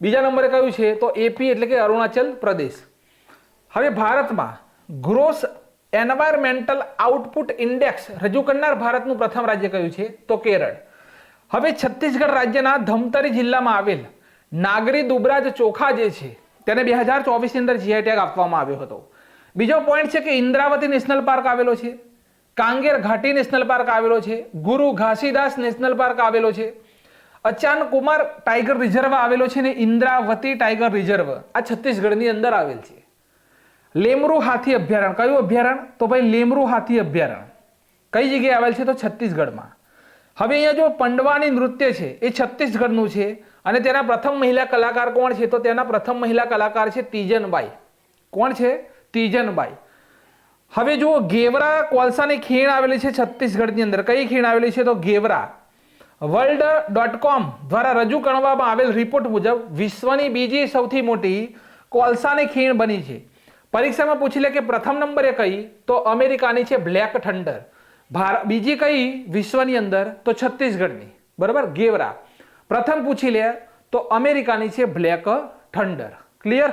બીજા નંબરે કયું છે? તો એપી એટલે કે અરુણાચલ પ્રદેશ. હવે ભારતમાં ગ્રોસ એન્વાયરમેન્ટલ આઉટપુટ ઇન્ડેક્સ રજૂ કરનાર ભારતનું પ્રથમ રાજ્ય કયું છે? તો કેરળ. હવે છત્તીસગઢ રાજ્યના ધમતરી જિલ્લામાં આવેલ નાગરી દુબરાજ ચોખા જે છે તેને 2024ની અંદર જીઆઈ ટેગ આપવામાં આવ્યો હતો. બીજો પોઈન્ટ છે કે ઇન્દ્રાવતી નેશનલ પાર્ક આવેલો છે, કાંગેર ઘાટી નેશનલ પાર્ક આવેલો છે, ગુરુ ઘાસીદાસ નેશનલ પાર્ક આવેલો છે, અચાન કુમાર ટાઈગર રિઝર્વ આવેલો છે, ને ઇન્દ્રાવતી ટાઈગર રિઝર્વ આ છત્તીસગઢની અંદર આવેલ છે. લેમરૂ હાથી અભયારણ્ય કયું અભયારણ્ય? તો ભાઈ લેમરૂ હાથી અભયારણ્ય કઈ જગ્યાએ આવેલ છે? તો છત્તીસગઢમાં. હવે અહીંયા જો પંડવાની નૃત્ય છે એ છત્તીસગઢનું છે અને તેના પ્રથમ મહિલા કલાકાર કોણ છે? તો તેના પ્રથમ મહિલા કલાકાર છે તીજનબાઈ. કોણ છે? તીજનબાઈ. હવે જુઓ, ગેવરા કોલસાની ખીણ આવેલી છે છત્તીસગઢની અંદર. કઈ ખીણ આવેલી છે? તો ગેવરા. world.com દ્વારા રજૂ કરવામાં આવેલ રિપોર્ટ મુજબ વિશ્વની બીજી સૌથી મોટી કોલસાની ખીણ બની છે. પરીક્ષામાં પૂછી લે કે પ્રથમ નંબરે કઈ? તો અમેરિકાની છે બ્લેક થંડર. બીજી કઈ વિશ્વની અંદર? તો છત્તીસગઢની બરાબર, ગેવરા. પ્રથમ પૂછી લે તો અમેરિકાની છે બ્લેક થંડર. ક્લિયર?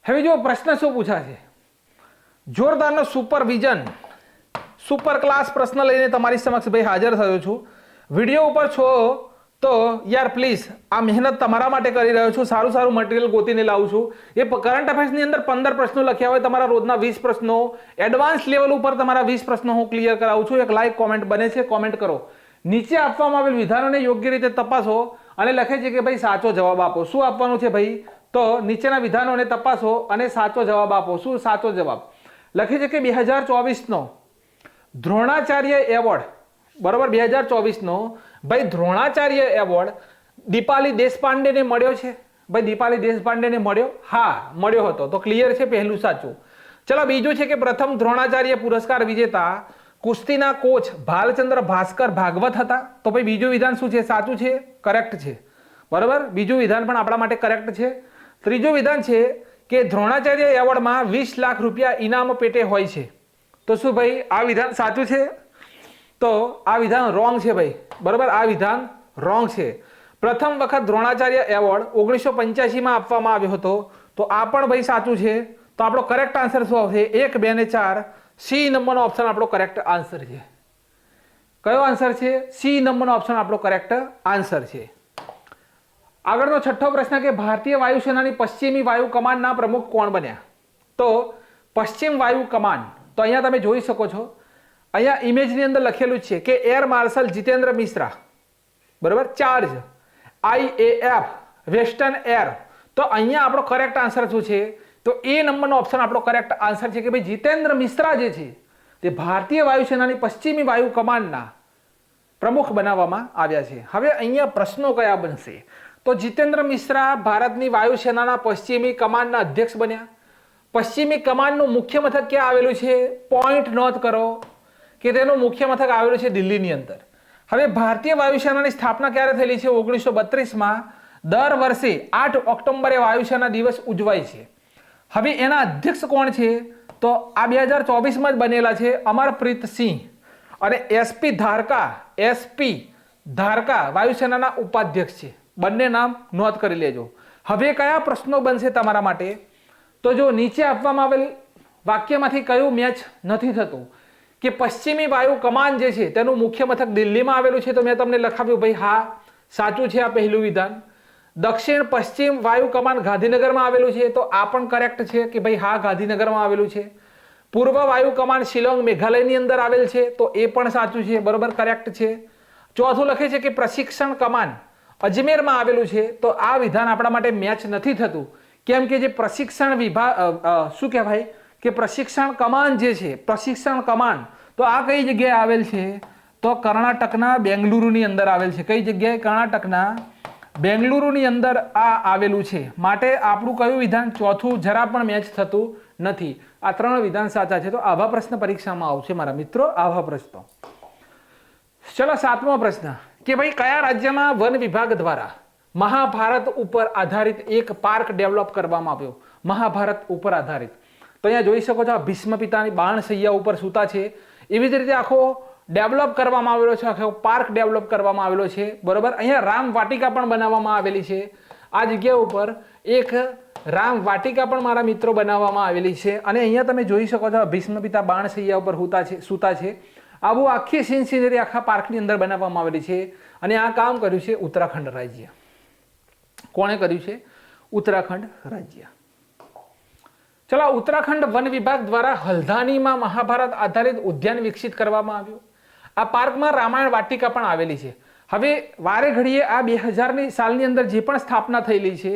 હવે જો પ્રશ્ન શું પૂછાશે? જોરદારનો સુપરવિઝન સુપર ક્લાસ પ્રશ્ન લઈને તમારી સમક્ષ ભાઈ હાજર થયો છું. વિડીયો ઉપર છો તો યાર પ્લીઝ આ મહેનત તમારા માટે કરી રહ્યો છું. સારું સારું મટીરિયલ ગોતીને લાવું છું. એ કરંટ અફેર્સની અંદર 15 પ્રશ્નો લખ્યા હોય, તમારા રોજના 20 પ્રશ્નો, એડવાન્સ લેવલ ઉપર તમારા 20 પ્રશ્નો હું ક્લિયર કરાવું છું. એક લાઈક કોમેન્ટ બને છે, કોમેન્ટ કરો. નીચે આપવામાં આવેલ વિધાનોને યોગ્ય રીતે તપાસો અને લખે છે કે ભાઈ સાચો જવાબ આપો. શું આપવાનું છે ભાઈ? તો નીચેના વિધાનોને તપાસો અને સાચો જવાબ આપો. શું સાચો જવાબ? લખે છે કે 2024નો દ્રોણાચાર્ય એવોર્ડ બરોબર, 2024નો ભાઈ દ્રોણાચાર્ય એવોર્ડ દીપાલી દેશપાંડેને મળ્યો છે. ભાઈ દીપાલી દેશપાંડેને મળ્યો? હા મળ્યો હતો. તો ક્લિયર છે, પહેલું સાચું. ચલો બીજું છે કે પ્રથમ દ્રોણાચાર્ય પુરસ્કાર વિજેતા કુસ્તીના કોચ ભાલચંદ્ર ભાસ્કર ભાગવત હતા. તો ભાઈ બીજું વિધાન શું છે? સાચું છે, કરેક્ટ છે બરોબર. બીજું વિધાન પણ આપણા માટે કરેક્ટ છે. ત્રીજું વિધાન છે કે દ્રોણાચાર્ય એવોર્ડમાં 20 લાખ રૂપિયા ઇનામ પેટે હોય છે. તો શું ભાઈ આ વિધાન સાચું છે? તો આ વિધાન રોંગ છે ભાઈ બરોબર. આ વિધાન રોંગ છે. પ્રથમ વખત દ્રોણાચાર્ય એવોર્ડ 1985માં આપવામાં આવ્યો હતો. તો આ પણ ભાઈ સાચું છે. તો આપણો કરેક્ટ આન્સર શું આવશે? 1, 2 અને 4 સી નંબરનો ઓપ્શન આપણો કરેક્ટ આન્સર છે. કયો આન્સર છે? સી નંબરનો ઓપ્શન આપણો કરેક્ટ આન્સર છે. આગળનો છઠ્ઠો પ્રશ્ન કે ભારતીય વાયુસેનાની પશ્ચિમી વાયુ કમાન્ડના પ્રમુખ કોણ બન્યા? તો પશ્ચિમ વાયુ કમાન્ડ, તો અહીંયા તમે જોઈ શકો છો અહીંયા ઇમેજની અંદર લખેલું છે કે એર માર્શલ જીતેન્દ્ર મિશ્રા, બરાબર, ચાર્જ IAF વેસ્ટર્ન એર. તો અહીંયા આપણો કરેક્ટ આન્સર શું છે? તો એ નંબરનો ઓપ્શન આપણો કરેક્ટ આન્સર છે કે ભાઈ જીતેન્દ્ર મિશ્રા જે છે તે ભારતીય વાયુસેનાની પશ્ચિમી વાયુ કમાન્ડના પ્રમુખ બનાવવામાં આવ્યા છે. હવે અહીંયા પ્રશ્નો કયા બનશે? તો જીતેન્દ્ર મિશ્રા ભારતની વાયુસેનાના પશ્ચિમી કમાન્ડના અધ્યક્ષ બન્યા. પશ્ચિમી કમાન્ડનું મુખ્ય મથક ક્યાં આવેલું છે? પોઈન્ટ નોંધ કરો કે તેનું મુખ્ય મથક આવેલું છે દિલ્હીની અંદર. હવે ભારતીય વાયુસેનાની સ્થાપના ક્યારે થયેલી છે? 1932માં. દર વર્ષે 8 ઓક્ટોબરે વાયુસેના દિવસ ઉજવાય છે. હવે એના અધ્યક્ષ કોણ છે? તો આ 2024માં જ બનેલા છે અમરપ્રીત સિંહ અને SP ધારકા વાયુસેનાના ઉપાધ્યક્ષ છે. બંને નામ નોંધ કરી લેજો. હવે કયા પ્રશ્નો બનશે તમારા માટે? તો જો નીચે આપવામાં આવેલ વાક્યમાંથી કયું મેચ નથી થતું કે પશ્ચિમી વાયુ કમાન જે છે તેનું મુખ્ય મથક દિલ્હીમાં આવેલું છે, તો મેં તમને લખાવ્યું ભાઈ હા સાચું છે આ પહેલું વિધાન. દક્ષિણ પશ્ચિમ વાયુ કમાન ગાંધીનગરમાં આવેલું છે, તો આ પણ કરેક્ટ છે કે ભાઈ હા ગાંધીનગરમાં આવેલું છે. પૂર્વ વાયુ કમાન શિલોંગ મેઘાલયની અંદર આવેલ છે, તો એ પણ સાચું છે, બરોબર, કરેક્ટ છે. ચોથું લખે છે કે પ્રશિક્ષણ કમાન અજમેરમાં આવેલું છે, તો આ વિધાન આપણા માટે મેચ નથી થતું. કેમ કે જે પ્રશિક્ષણ વિભાગ શું કહેવાય કે પ્રશિક્ષણ કમાન જે છે, પ્રશિક્ષણ કમાન, તો આ કઈ જગ્યાએ આવેલ છે? તો કર્ણાટકના બેંગલુરુની અંદર આવેલ છે. કઈ જગ્યાએ? કર્ણાટકના બેંગલુરુની અંદર આ આવેલું છે. માટે આપણું કયું વિધાન? ચોથું જરા પણ મેચ થતું નથી. આ 3 વિધાન સાચા છે. તો આવા પ્રશ્ન પરીક્ષામાં આવશે મારા મિત્રો, આવા પ્રશ્નો. ચલો 7મો પ્રશ્ન કે ભાઈ કયા રાજ્યમાં વન વિભાગ દ્વારા મહાભારત ઉપર આધારિત એક પાર્ક ડેવલપ કરવામાં આવ્યો? મહાભારત ઉપર આધારિત. તો અહીંયા જોઈ શકો છો ભીષ્મ પિતાની બાણ શૈયા ઉપર સૂતા છે, એવી જ રીતે આખો ડેવલપ કરવામાં આવેલો છે, આખો પાર્ક ડેવલપ કરવામાં આવેલો છે, બરોબર. અહીંયા રામ વાટિકા પણ બનાવવામાં આવેલી છે. આ જગ્યા ઉપર એક રામ વાટિકા પણ મારા મિત્રો બનાવવામાં આવેલી છે. અને અહીંયા તમે જોઈ શકો છો ભીષ્મ પિતા બાણ શૈયા ઉપર સૂતા છે. આવું આખી સીનરી આખા પાર્કની અંદર બનાવવામાં આવેલી છે. અને આ કામ કર્યું છે ઉત્તરાખંડ રાજ્ય. કોણે કર્યું છે? ઉત્તરાખંડ રાજ્ય. ચલો, ઉત્તરાખંડ વન વિભાગ દ્વારા હલ્દાનીમાં મહાભારત આધારિત ઉદ્યાન વિકસિત કરવામાં આવ્યું. આ પાર્કમાં રામાયણ વાટિકા પણ આવેલી છે. હવે વારે ઘડીએ આ 2000ની સાલની અંદર જે પણ સ્થાપના થયેલી છે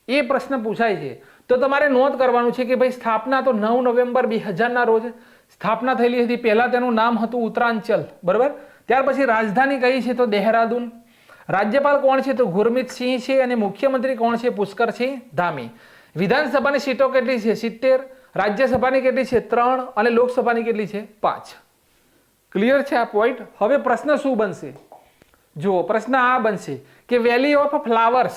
એ પ્રશ્ન પૂછાય છે, તો તમારે નોંધ કરવાનું છે કે ભાઈ સ્થાપના તો 9 નવેમ્બર 2000ના રોજ સ્થાપના થયેલી હતી. પહેલા તેનું નામ હતું ઉત્તરાંચલ, બરોબર. ત્યાર પછી રાજધાની કઈ છે? તો દેહરાદૂન. રાજ્યપાલ કોણ છે? તો ગુરમીત સિંહ છે. અને મુખ્યમંત્રી કોણ છે? પુષ્કરસિંહ ધામી. વિધાનસભાની સીટો કેટલી છે? 70. રાજ્યસભાની કેટલી છે? 3. અને લોકસભાની કેટલી છે? 5. ક્લિયર છે આ પોઈન્ટ? હવે પ્રશ્ન શું બનશે? જુઓ, પ્રશ્ન આ બનશે કે વેલી ઓફ ફ્લાવર્સ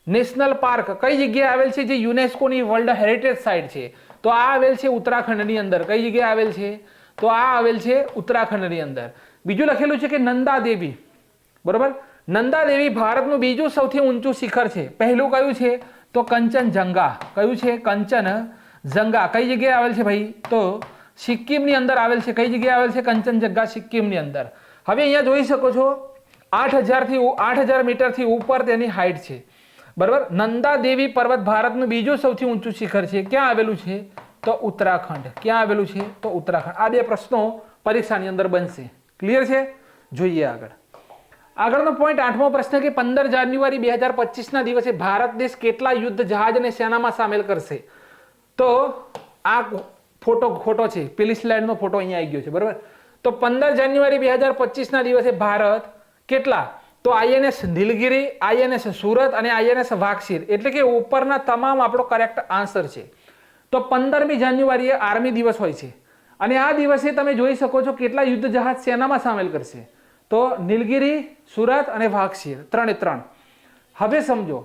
નેશનલ પાર્ક કઈ જગ્યાએ આવેલ છે જે યુનેસ્કોની વર્લ્ડ હેરિટેજ સાઇટ છે? તો આ આવેલ છે ઉત્તરાખંડની અંદર. કઈ જગ્યાએ આવેલ છે? તો આ આવેલ છે ઉત્તરાખંડની અંદર. બીજું લખેલું છે કે નંદા દેવી, બરોબર. નંદા દેવી ભારતનું બીજું સૌથી ઊંચું શિખર છે. પહેલું કયું છે? તો કંચનજંગા. કયું છે? કંચનજંગા. કઈ જગ્યાએ આવેલ છે ભાઈ? તો સિક્કિમની અંદર આવેલ છે. કઈ જગ્યાએ આવેલ છે? કંચનજંગા સિક્કિમની અંદર. હવે અહીંયા જોઈ શકો છો 8000 મીટરથી ઉપર તેની હાઈટ છે, બરાબર. નંદા દેવી પર્વત ભારતનું બીજું સૌથી ઊંચું શિખર છે. ક્યાં આવેલું છે? તો ઉત્તરાખંડ. ક્યાં આવેલું છે? તો ઉત્તરાખંડ. આ 2 પ્રશ્નો પરીક્ષાની અંદર બનશે. ક્લિયર છે? જોઈએ આગળ. આગળનો પોઈન્ટ 8મો પ્રશ્ન કે 15 જાન્યુઆરી 2025ના દિવસે ભારત દેશ કેટલા યુદ્ધ જહાજને સેનામાં સામેલ કરશે? તો આ ફોટો ખોટો છે. પેલી સ્લાઇડનો ફોટો અહીંયા આવી ગયો છે, બરાબર. તો 15 જાન્યુઆરી 2025ના દિવસે ભારત કેટલા? તો INS નીલગિરી, INS સુરત અને INS વાઘશીર, એટલે કે ઉપરના તમામ આપણો કરેક્ટ આન્સર છે. તો 15મી જાન્યુઆરીએ આર્મી દિવસ હોય છે. અને આ દિવસે તમે જોઈ શકો છો કેટલા યુદ્ધ જહાજ સેનામાં સામેલ કરશે? તો નીલગિરી, સુરત અને વાઘશીર, 3 હવે સમજો,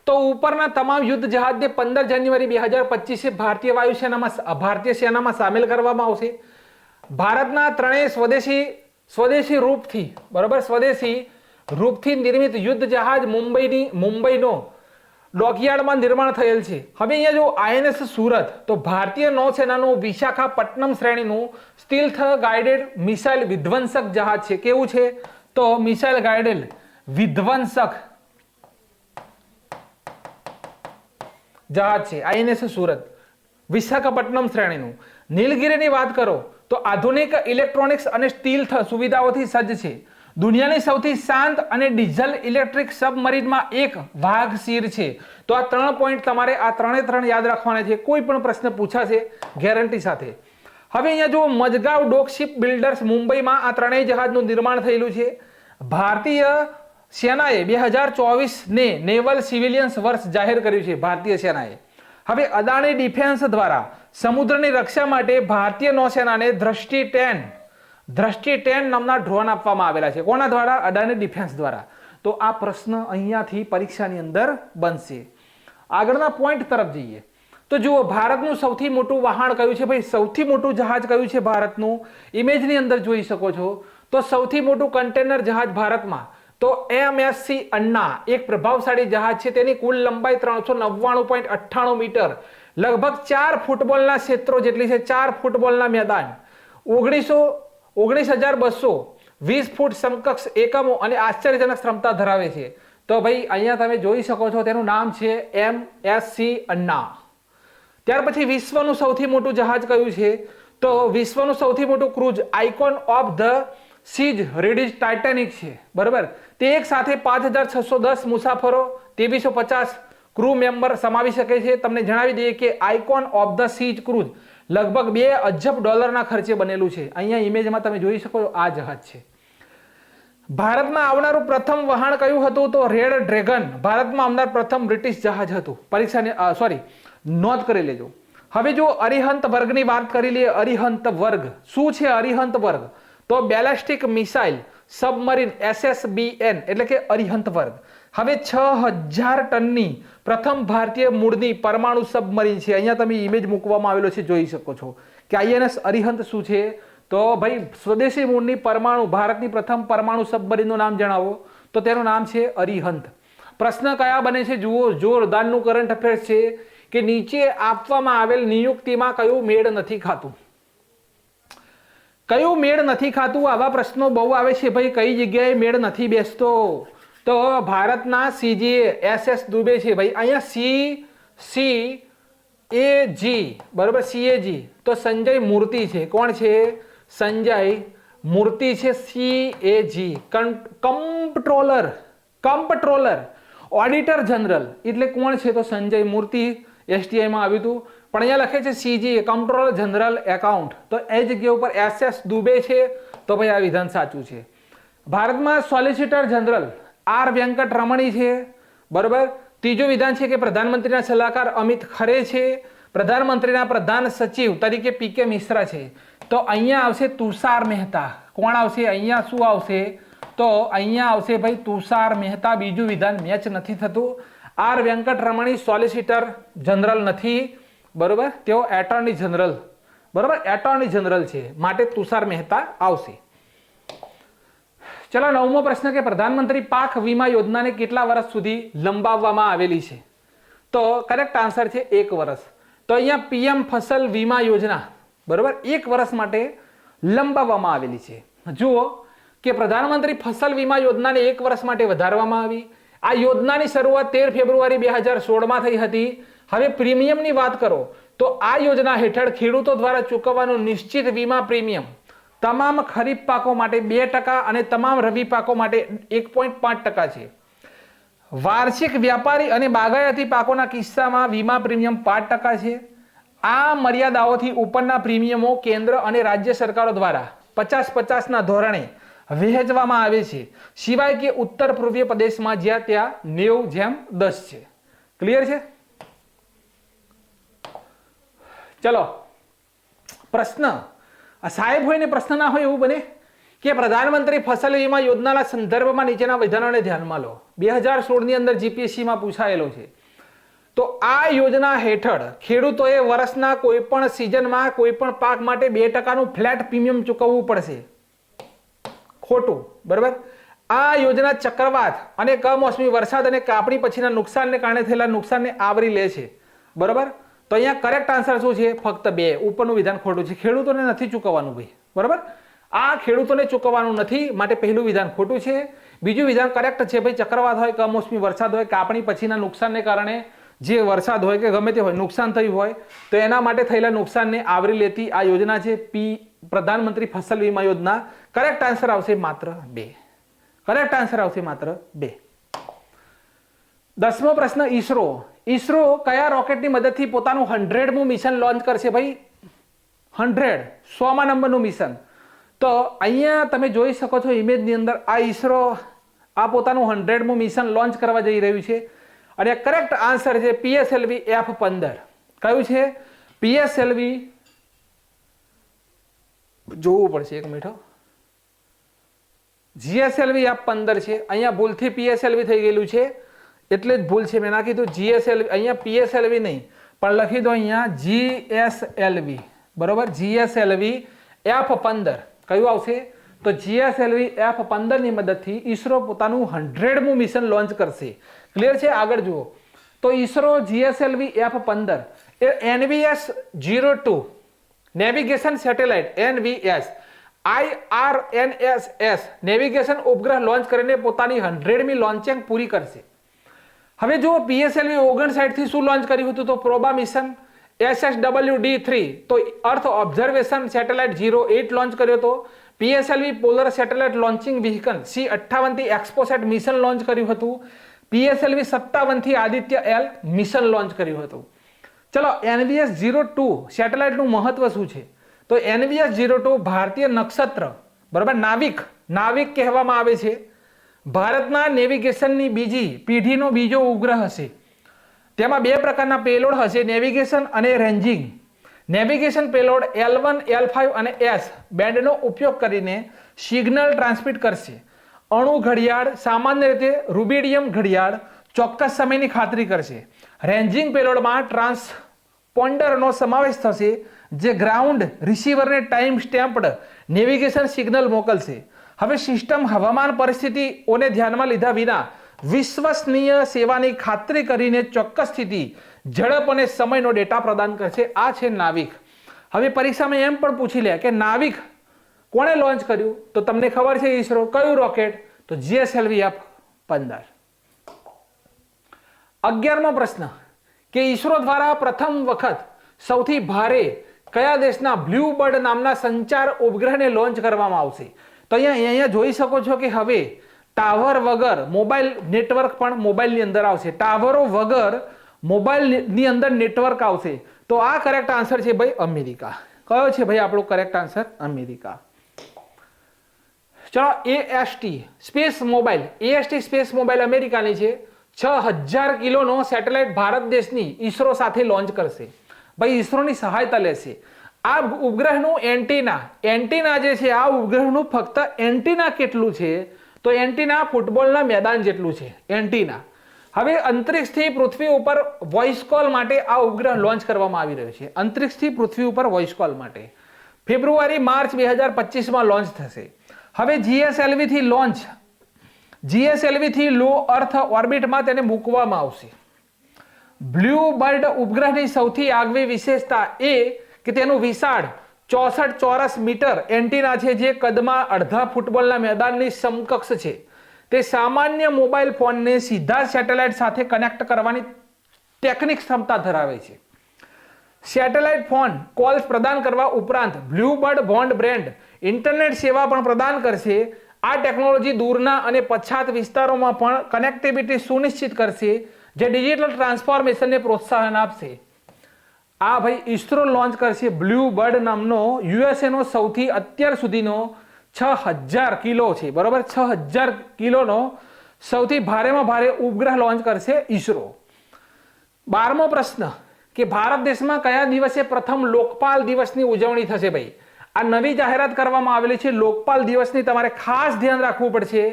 તો ઉપરના તમામ યુદ્ધ જહાજને 15 જાન્યુઆરી 2025 ભારતીય વાયુસેનામાં ભારતીય સેનામાં સામેલ કરવામાં આવશે. ભારતના 3 સ્વદેશી રૂપથી, બરોબર, સ્વદેશી રૂપથી નિર્મિત યુદ્ધ જહાજ મુંબઈનો ડોકયાર્ડમાં નિર્માણ થયેલ છે. હવે અહીંયા જો INS સુરત, તો ભારતીય નૌસેનાનું વિશાખાપટ્ટનમ શ્રેણીનું સ્ટીલ્થ ગાઇડેડ મિસાઇલ વિધ્વંસક જહાજ છે. કેવું છે? તો મિસાઇલ ગાઇડેડ વિધ્વંસક જહાજ છે INS સુરત, વિશાખાપટ્ટનમ શ્રેણીનું. નીલગિરીની વાત કરો તો આધુનિક ઇલેક્ટ્રોનિક્સ અને સ્ટીલ સુવિધાઓથી સજ્જ છે. દુનિયાની સૌથી શાંત અને ડીઝલ ઇલેક્ટ્રિક સબમરીનમાં એક વાઘ શિર છે. તો આ 3 પોઈન્ટ તમારે આ 3 યાદ રાખવાના છે. કોઈ પણ પ્રશ્ન પૂછાશે ગેરંટી સાથે. હવે અહીંયા જો મજગાંવ ડોક શિપ બિલ્ડર્સ મુંબઈમાં આ 3 જહાજનું નિર્માણ થયેલું છે. ભારતીય સેનાએ 2024 ને નેવલ સિવિલિયન્સ વર્ષ જાહેર કર્યું છે ભારતીય સેનાએ. હવે અદાણી ડિફેન્સ દ્વારા સમુદ્રની રક્ષા માટે ભારતીય નૌસેનાને દ્રષ્ટિ 10 નામના ડ્રોન આપવામાં આવેલા છે. કોના દ્વારા? અદાણી ડિફેન્સ દ્વારા. તો આ પ્રશ્ન અહીંયાથી પરીક્ષાની અંદર બનશે. આગળના પોઈન્ટ તરફ જઈએ તો જુઓ, ભારતનું સૌથી મોટું વહાણ કયું છે ભાઈ? સૌથી મોટું જહાજ કયું છે ભારતનું? ઇમેજની અંદર જોઈ શકો છો. તો સૌથી મોટું કન્ટેનર જહાજ ભારતમાં તો MSC અન્ના એક પ્રભાવશાળી જહાજ છે. તેની કુલ લંબાઈ 399.98 મીટર, લગભગ 4 ફૂટબોલના ક્ષેત્રો જેટલી છે. 4 ફૂટબોલના મેદાન, 19,220 ફૂટ સમકક્ષ એકમો અને આશ્ચર્યજનક ક્ષમતા ધરાવે છે. તો ભાઈ અહીંયા તમે જોઈ શકો છો, તેનું નામ છે MSC અન્ના. ત્યાર પછી વિશ્વનું સૌથી મોટું જહાજ કયું છે? તો વિશ્વનું સૌથી મોટું cruise icon of the seas રેડિસ ટાઇટેનિક છે. બરાબર, તે એક સાથે 5,610 મુસાફરો, 2350 ક્રૂ મેમ્બર સમાવી શકે છે. તમને જણાવી દઈએ કે આઇકોન ઓફ ધ સીજ ક્રૂઝ લગભગ $2 અબજ ખર્ચે બનેલું છે. અહીંયા ઇમેજમાં તમે જોઈ શકો છો, આ જહાજ છે. ભારતમાં આવનારું પ્રથમ વહાણ કયું હતું? તો રેડ ડ્રેગન ભારતમાં આવનાર પ્રથમ બ્રિટિશ જહાજ હતું. પરીક્ષાને નોંધ કરી લેજો. હવે જો અરિહંત વર્ગની વાત કરી લઈએ. અરિહંત વર્ગ શું છે? અરિહંત વર્ગ તો બેલાસ્ટિક મિસાઇલ સબમરીન SSBN એટલે કે અરિહંત વર્ગ. હવે 6,000 ટનની પ્રથમ ભારતીય મૂળની પરમાણુ સબમરીન છે. અહીંયા તમે ઇમેજ મૂકવામાં આવેલો છે, જોઈ શકો છો કે INS અરિહંત શું છે? તો ભાઈ સ્વદેશી મૂળની પરમાણુ, ભારતની પ્રથમ પરમાણુ સબમરીનનું નામ જણાવો. તો તેનું નામ છે અરિહંત. પ્રશ્ન કયા બને છે? જુઓ, જોરદારનું કરંટ અફેર્સ છે કે નીચે આપવામાં આવેલ નિયુક્તિમાં કયું મેળ નથી ખાતું? કયું મેળ નથી ખાતું? આવા પ્રશ્નો બહુ આવે છે ભાઈ. કઈ જગ્યાએ મેળ નથી બેસતો? તો ભારતના CGA SS દુબે છે ભાઈ. અહીંયા CAG બરોબર, CAG તો સંજય મૂર્તિ છે. કોણ છે? સંજય મૂર્તિ છે. CAG કમ્પ્ટ્રોલર ઓડિટર જનરલ એટલે કોણ છે? તો સંજય મૂર્તિ. STIમાં આવ્યું હતું, પણ અહીંયા લખે છે CGA કમ્પ્ટ્રોલર જનરલ એકાઉન્ટ. તો એ જગ્યા ઉપર SS દુબે છે. તો ભાઈ આ વિધાન સાચું છે. ભારતમાં સોલિસિટર જનરલ R વેંકટ રમણી છે. બરોબર. ત્રીજું વિધાન છે કે પ્રધાનમંત્રીના સલાહકાર અમિત ખરે છે. પ્રધાનમંત્રીના પ્રધાન સચિવ તરીકે PK મિશ્રા છે. તો અહીંયા આવશે તુષાર મહેતા. કોણ આવશે? અહીંયા શું આવશે? તો અહીંયા આવશે ભાઈ તુષાર મહેતા. બીજું વિધાન મેચ નથી થતું. R વેંકટ રમણી સોલિસિટર જનરલ નથી. બરોબર, તેઓ એટર્ની જનરલ, બરોબર, એટર્ની જનરલ છે, માટે તુષાર મહેતા આવશે. ચલો 9મો પ્રશ્ન કે પ્રધાનમંત્રી પાક વીમા યોજનાને કેટલા વર્ષ સુધી લંબાવવામાં આવેલી છે? તો કરેક્ટ આન્સર છે 1 વર્ષ. તો અહીંયા PM ફસલ વીમા યોજના બરોબર 1 વર્ષ માટે લંબાવવામાં આવેલી છે. જુઓ કે પ્રધાનમંત્રી ફસલ વીમા યોજનાને 1 વર્ષ માટે વધારવામાં આવી. આ યોજનાની શરૂઆત 13 ફેબ્રુઆરી 2016માં થઈ હતી. હવે પ્રીમિયમની વાત કરો તો આ યોજના હેઠળ ખેડૂતો દ્વારા ચૂકવવાનું નિશ્ચિત વીમા પ્રીમિયમ તમામ ખરીફ પાકો માટે 2% અને તમામ રવિ પાકો માટે 1.5% છે. વાર્ષિક વ્યાપારી અને બાગાયતી પાકોના કિસ્સામાં વીમા પ્રીમિયમ 5% છે. આ મર્યાદાઓથી ઉપરના પ્રીમિયમો કેન્દ્ર અને રાજ્ય સરકારો દ્વારા 50-50ના ધોરણે વહેંચવામાં આવે છે. સિવાય કે ઉત્તર પૂર્વીય પ્રદેશમાં જ્યાં ત્યાં 90:10 છે. ક્લિયર છે? ચલો પ્રશ્ન, સાહેબ હોય ને પ્રશ્ન ના હોય એવું બને કે પ્રધાનમંત્રી ફસલ વીમા યોજનાના સંદર્ભમાં નીચેના વિધાનોને ધ્યાનમાં લો. 2016ની અંદર GPSCમાં પૂછાયેલો છે. તો આ યોજના હેઠળ ખેડૂતોએ વર્ષના કોઈ પણ સિઝનમાં કોઈ પણ પાક માટે 2%નું ફ્લેટ પ્રીમિયમ ચૂકવવું પડશે. ખોટું. બરાબર. આ યોજના ચક્રવાત અને કમોસમી વરસાદ અને કાપણી પછીના નુકસાનને કારણે થયેલા નુકસાનને આવરી લે છે. બરાબર. તો અહીંયા કરેક્ટ આન્સર શું છે? ફક્ત 2. ઉપરનું વિધાન ખોટું છે. ખેડૂતોને નથી ચૂકવવાનું ભાઈ. બરાબર. આ ખેડૂતોને ચૂકવવાનું નથી, માટે પહેલું વિધાન ખોટું છે. બીજું વિધાન કરેક્ટ છે ભાઈ. ચક્રવાત હોય, કમોસમી વરસાદ હોય, કાપણી પછીના નુકસાનને કારણે જે વરસાદ હોય કે ગમે તે હોય નુકસાન થયું હોય તો એના માટે થયેલા નુકસાનને આવરી લેતી આ યોજના છે પ્રધાનમંત્રી ફસલ વીમા યોજના. કરેક્ટ આન્સર આવશે માત્ર 2. કરેક્ટ આન્સર આવશે માત્ર 2. 10મો પ્રશ્ન, ઈસરો કયા રોકેટની મદદથી પોતાનું 100મું મિશન લોન્ચ કરશે ભાઈ? 100માં નંબરનું મિશન. તો અહીંયા તમે જોઈ શકો છો ઇમેજની અંદર આ ઈસરો આ પોતાનું 100મું મિશન લોન્ચ કરવા જઈ રહ્યું છે અને કરેક્ટ આન્સર છે PSLV F-15. કયું છે? PSLV, જોવું પડશે એક મિનિટ, GSLV F-15 છે. અહીંયા ભૂલથી PSLV થઈ ગયેલું છે એટલે જ ભૂલ છે, મેં ના કીધું GSLV. અહીંયા PSLV નહીં પણ લખી દો અહીંયા GSLV, બરોબર? GSLV F-15 કયું આવશે? તો GSLV F-15 ની મદદથી ઈસરો પોતાનું 100મું મિશન લોન્ચ કરશે. ક્લિયર છે? આગળ જુઓ તો ઈસરો GSLV F-15 એ NVS-02 navigation satellite NVS IRNSS navigation ઉપગ્રહ લોન્ચ કરીને પોતાની 100મી લોન્ચિંગ પૂરી કરશે. હવે જો PSLV 59 થી શું લોન્ચ કર્યું હતું? તો પ્રોબા મિશન. SSWD-3 તો અર્થ ઓબ્ઝર્વેશન સેટેલાઇટ 08 લોન્ચ કર્યો હતો. PSLV polar satellite launching vehicle C-58 થી એક્સપોસેટ મિશન લોન્ચ કર્યું હતું. PSLV 57 થી આદિત્ય L મિશન લોન્ચ કર્યું હતું. ચલો, NVS-02 સેટેલાઇટનું મહત્વ શું છે? તો NVS-02 ભારતીય નક્ષત્ર, બરાબર, નાવિક કહેવામાં આવે છે. ભારતના નેવિગેશનની બીજી પેઢીનો બીજો ઉપગ્રહ હશે. તેમાં 2 પ્રકારના પેલોડ હશે, નેવિગેશન અને ranging. Navigation payload L1, L5 અને S બેન્ડનો ઉપયોગ કરીને સિગ્નલ ટ્રાન્સમિટ કરશે. અણુ ઘડિયાળ, સામાન્ય રીતે રૂબિડિયમ ઘડિયાળ, ચોક્કસ સમયની ખાતરી કરશે. રેન્જિંગ પેલોડમાં ટ્રાન્સપોન્ડરનો સમાવેશ થશે જે ગ્રાઉન્ડ રિસીવરને ટાઈમ સ્ટેમ્પ્ડ નેવિગેશન સિગ્નલ મોકલશે. હવે સિસ્ટમ હવામાન પરિસ્થિતિઓને ધ્યાનમાં લીધા વિના વિશ્વસનીય સેવાની ખાતરી કરીને ચોક્કસ સ્થિતિ, ઝડપ અને સમયનો ડેટા પ્રદાન કરશે. આ છે નાવિક. હવે પરીક્ષામાં એમ પણ પૂછી લે કે નાવિક કોણે લોન્ચ કર્યું? તો તમને ખબર છે ઈસરો. કયું રોકેટ? તો GSLV F-15. 11મો પ્રશ્ન કે ઈસરો દ્વારા પ્રથમ વખત સૌથી ભારે કયા દેશના બ્લુ બર્ડ નામના સંચાર ઉપગ્રહને લોન્ચ કરવામાં આવશે? તો અહીંયા જોઈ શકો છો કે હવે ટાવર વગર મોબાઈલ નેટવર્ક પણ મોબાઈલની અંદર આવશે. ટાવરો વગર મોબાઈલની અંદર નેટવર્ક આવશે. તો આ કરેક્ટ આન્સર છે ભાઈ અમેરિકા. કયો છે ભાઈ આપણો કરેક્ટ આન્સર? અમેરિકા. ચલો, AST space mobile. AST space mobile અમેરિકાની છે. 6000 કિલોનો સેટેલાઇટ ભારત દેશની ઈસરો સાથે લોન્ચ કરશે. ભાઈ ઈસરોની સહાયતા લેશે. આ ઉપગ્રહનું એન્ટીના જે છે, આ ઉપગ્રહનું ફક્ત એન્ટીના કેટલું છે? તો એન્ટીના ફૂટબોલના મેદાન જેટલું છે એન્ટીના. હવે અંતરિક્ષથી પૃથ્વી ઉપર વોઇસ કોલ માટે આ ઉપગ્રહ લોન્ચ કરવામાં આવી રહ્યો છે. અંતરિક્ષથી પૃથ્વી ઉપર વોઇસ કોલ માટે ફેબ્રુઆરી-માર્ચ 2025માં લોન્ચ થશે. હવે GSLV થી લો અર્થ ઓર્બિટમાં તેને મૂકવામાં આવશે. બ્લુ બર્ડ ઉપગ્રહની સૌથી આગવી વિશેષતા એ કે તેનું વિશાળ 64 ચોરસ મીટર એન્ટીના છે જે કદમાં અડધા ફૂટબોલના મેદાનની સમકક્ષ છે. તે સામાન્ય મોબાઈલ ફોનને સીધા સેટેલાઇટ સાથે કનેક્ટ કરવાની ટેકનિક ક્ષમતા ધરાવે છે. સેટેલાઇટ ફોન કોલ્સ પ્રદાન કરવા ઉપરાંત બ્લુ બર્ડ બોન્ડ બ્રેન્ડ ઇન્ટરનેટ સેવા પણ પ્રદાન કરશે. આ ટેકનોલોજી દૂરના અને પછાત વિસ્તારોમાં પણ કનેક્ટિવિટી સુનિશ્ચિત કરશે જે ડિજિટલ ટ્રાન્સફોર્મેશનને પ્રોત્સાહન આપશે. આ ભાઈ ઈસરો લોન્ચ કરશે બ્લુ બર્ડ નામનો યુએસએનો સૌથી અત્યાર સુધીનો 6000 કિલો છે, બરોબર, 6000 કિલોનો સૌથી ભારેમાં ભારે ઉપગ્રહ લોન્ચ કરશે ઈસરો. 12મો પ્રશ્ન કે ભારત દેશમાં કયા દિવસે પ્રથમ લોકપાલ દિવસની ઉજવણી થશે? ભાઈ આ નવી જાહેરાત કરવામાં આવેલી છે લોકપાલ દિવસની. તમારે ખાસ ધ્યાન રાખવું પડશે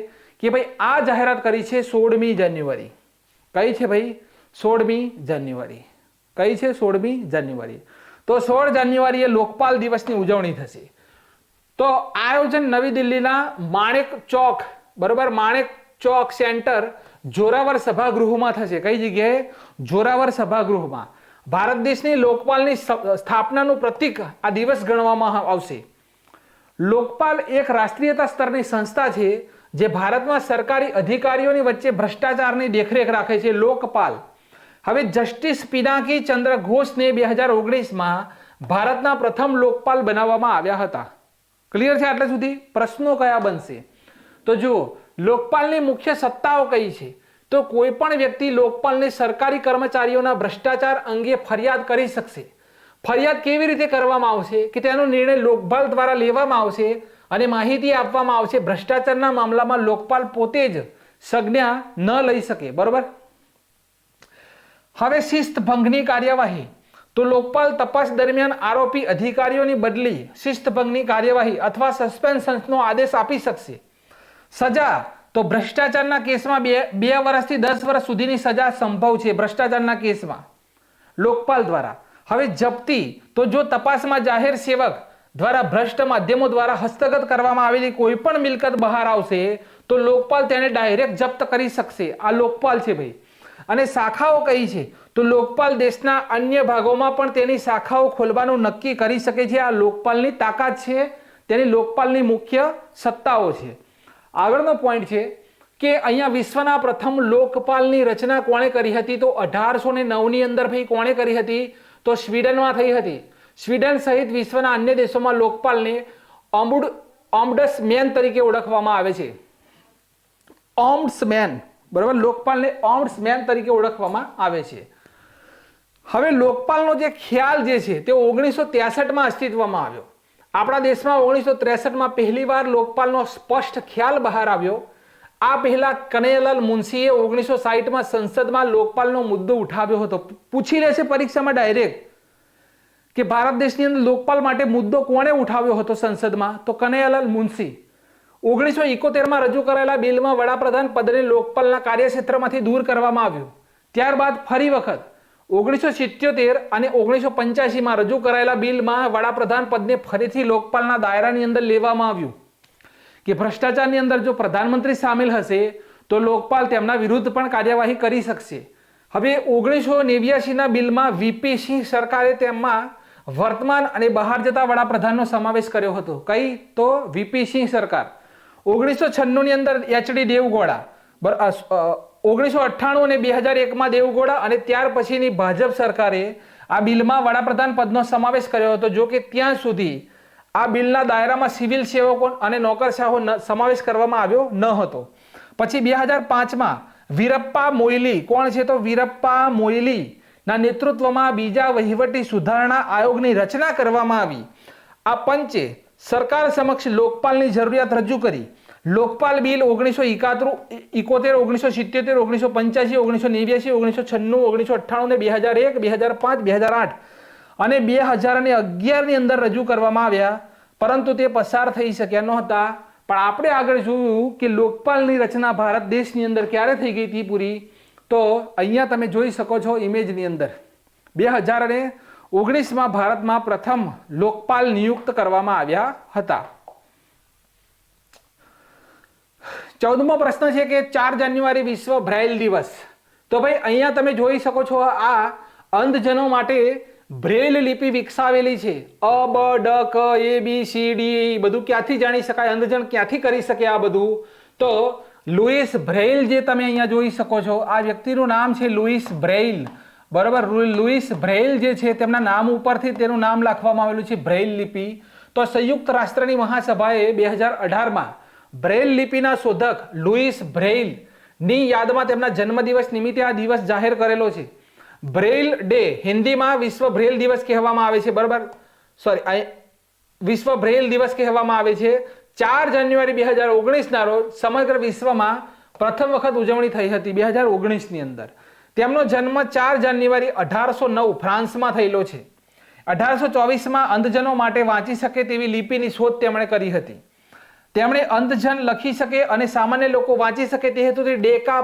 કે ભાઈ આ જાહેરાત કરી છે 16મી જાન્યુઆરી. કઈ છે ભાઈ? 16મી જાન્યુઆરી. કઈ છે? 16મી જાન્યુઆરી. તો 16 જાન્યુઆરીએ લોકપાલ દિવસની ઉજવણી થશે. તો આયોજન નવી દિલ્હીના માણેક ચોક, બરોબર, માણેક ચોક સેન્ટર જોરાવર સભાગૃહમાં થશે. કઈ જગ્યાએ? જોરાવર સભાગૃહમાં. ભારત દેશની લોકપાલની સ્થાપનાનું પ્રતીક આ દિવસ ગણવામાં આવશે. લોકપાલ એક રાષ્ટ્રીયતા સ્તરની સંસ્થા છે જે ભારતમાં સરકારી અધિકારીઓની વચ્ચે ભ્રષ્ટાચારની દેખરેખ રાખે છે. લોકપાલ. હવે જસ્ટિસ પિનાકી ચંદ્ર ઘોષને 2019માં ભારતના પ્રથમ લોકપાલ બનાવવામાં આવ્યા હતા. ક્લિયર છે આટલા સુધી? પ્રશ્નો કયા બનશે? તો જુઓ, લોકપાલની મુખ્ય સત્તાઓ કઈ છે? તો કોઈ પણ વ્યક્તિ લોકપાલને સરકારી કર્મચારીઓના ભ્રષ્ટાચાર અંગે ફરિયાદ કરી શકશે. ફરિયાદ કેવી રીતે કરવામાં આવશે? કે તેનો નિર્ણય લોકપાલ દ્વારા લેવામાં આવશે અને માહિતી આપવામાં આવશે. ભ્રષ્ટાચારના મામલામાં લોકપાલ પોતે જ સંજ્ઞા ન લઈ શકે. બરોબર. હવે શિસ્ત ભંગની કાર્યવાહી. તો લોકપાલ તપાસ દરમિયાન આરોપી અધિકારીઓની બદલી, શિસ્ત ભંગની કાર્યવાહી અથવા સસ્પેન્શનનો આદેશ આપી શકશે. સજા. તો ભ્રષ્ટાચારના કેસમાં 2 વર્ષથી 10 વર્ષ સુધીની સજા સંભવ છે ભ્રષ્ટાચારના કેસમાં લોકપાલ દ્વારા. હવે જપ્તી. તો જો તપાસમાં જાહેર સેવક દ્વારા ભ્રષ્ટ માધ્યમો દ્વારા હસ્તગત કરવામાં આવેલી કોઈ પણ મિલકત બહાર આવશે તો લોકપાલ તેને ડાયરેક્ટ જપ્ત કરી શકશે. આ લોકપાલ છે ભાઈ. અને શાખાઓ કઈ છે? તો લોકપાલ દેશના અન્ય ભાગોમાં પણ તેની શાખાઓ ખોલવાનું નક્કી કરી શકે છે. આ લોકપાલની તાકાત છે, તેની લોકપાલની મુખ્ય સત્તાઓ છે. આગળનો પોઈન્ટ છે કે અહીંયા વિશ્વના પ્રથમ લોકપાલની રચના કોણે કરી હતી? તો 1809 ની અંદર ભાઈ કોણે કરી હતી? તો સ્વીડનમાં થઈ હતી. સ્વીડન સહિત વિશ્વના અન્ય દેશોમાં લોકપાલને ઓમ્બડસમેન તરીકે ઓળખવામાં આવે છે. ઓમ્બડસમેન, બરાબર. લોકપાલને ઓમ્બડસમેન તરીકે ઓળખવામાં આવે છે. હવે લોકપાલનો જે ખ્યાલ જે છે તે 1963માં અસ્તિત્વમાં આવ્યો. આપણા દેશમાં 1963માં પહેલીવાર લોકપાલનો સ્પષ્ટ ખ્યાલ બહાર આવ્યો. આ પહેલા કનૈયાલાલ મુનશીએ 1960માં સંસદમાં લોકપાલનો મુદ્દો ઉઠાવ્યો હતો. પૂછી લેશે પરીક્ષામાં ડાયરેક્ટ કે ભારત દેશની અંદર લોકપાલ માટે મુદ્દો કોણે ઉઠાવ્યો હતો સંસદમાં? તો કનૈયાલાલ મુનશી. 1971માં રજૂ કરાયેલા બિલમાં વડાપ્રધાન પદને લોકપાલના કાર્યક્ષેત્રમાંથી દૂર કરવામાં આવ્યું. ત્યારબાદ ફરી વખત 1977 અને 1985માં રજૂ કરાયેલા બિલમાં વડાપ્રધાન પદને ફરીથી લોકપાલના દાયરાની અંદર લેવામાં આવ્યું કે ભ્રષ્ટાચારની અંદર જો પ્રધાનમંત્રી સામેલ હશે તો લોકપાલ તેમના વિરુદ્ધ પણ કાર્યવાહી કરી શકશે. હવે 1989ના બિલમાં વીપી સિંહ સરકારે તેમાં વર્તમાન અને બહાર જતા વડાપ્રધાનનો સમાવેશ કર્યો હતો. કઈ? તો વીપી સિંહ સરકાર. 1996ની અંદર એચડી દેવગૌડા, 1998 અને 2001માં દેવગૌડા અને ત્યાર પછીની ભાજપ સરકારે આ બિલમાં વડાપ્રધાન પદનો સમાવેશ કર્યો હતો. જો કે ત્યાં સુધી આ બિલના દાયરામાં સિવિલ સેવકો અને નોકરશાહો સમાવેશ કરવામાં આવ્યો ન હતો. પછી 2005માં વીરપ્પા મોઇલી, કોણ છે? તો વીરપ્પા મોઇલી ના નેતૃત્વમાં બીજા વહીવટી સુધારણા આયોગની રચના કરવામાં આવી. આ પંચે સરકાર સમક્ષ લોકપાલની જરૂરિયાત રજૂ કરી. લોકપાલ બિલ 1971, 1977, 1985, 1989, 1996, 1998, 2001, 2005, 2008 અને 2011ની અંદર રજૂ કરવામાં આવ્યા, પરંતુ તે પસાર થઈ શક્યા નહોતા. પણ આપણે આગળ જોયું કે લોકપાલની રચના ભારત દેશની અંદર ક્યારે થઈ ગઈ હતી પૂરી? તો અહીંયા તમે જોઈ શકો છો ઇમેજની અંદર 2019માં ભારતમાં પ્રથમ લોકપાલ નિયુક્ત કરવામાં આવ્યા હતા. 14મો પ્રશ્ન છે કે 4 જાન્યુઆરી વિશ્વ બ્રેઇલ દિવસ. તો ભાઈ અહીંયા તમે જોઈ શકો છો આ અંધજનો માટે બ્રેઇલ લિપિ વિકસાવેલી છે. અ બ ડ ક એ બી સી ડી બધું ક્યાંથી જાણી શકાય? અંધજન ક્યાંથી કરી શકે આ બધું? તો લુઈસ બ્રેઇલ જે તમે અહીંયા જોઈ શકો છો, આ વ્યક્તિનું નામ છે લુઈસ બ્રેઇલ. બરાબર. લુઈસ બ્રેઇલ જે છે તેમના નામ ઉપરથી તેનું નામ લખવામાં આવેલું છે બ્રેઇલ લિપિ. તો સંયુક્ત રાષ્ટ્રની મહાસભાએ 2018માં બ્રેઇલ લિપિના શોધક લુઈસ બ્રેઇલ ની યાદમાં તેમના જન્મદિવસ નિમિત્તે આ દિવસ જાહેર કરેલો છે. બ્રેઇલ ડે હિન્દીમાં વિશ્વ બ્રેઇલ દિવસ કહેવામાં આવે છે. બરાબર. વિશ્વ બ્રેઇલ દિવસ કહેવામાં આવે છે. 4 જાન્યુઆરી 2019ના રોજ સમગ્ર વિશ્વમાં પ્રથમ વખત ઉજવણી થઈ હતી 2019ની અંદર. તેમનો જન્મ 4 જાન્યુઆરી 1809 ફ્રાન્સમાં થયેલો છે. 1824માં અંધજનો માટે વાંચી શકે તેવી લિપિની શોધ તેમણે કરી હતી. તેમણે અંધજન લખી શકે અને સામાન્ય લોકો વાંચી શકે તે હેતુથી ડેકા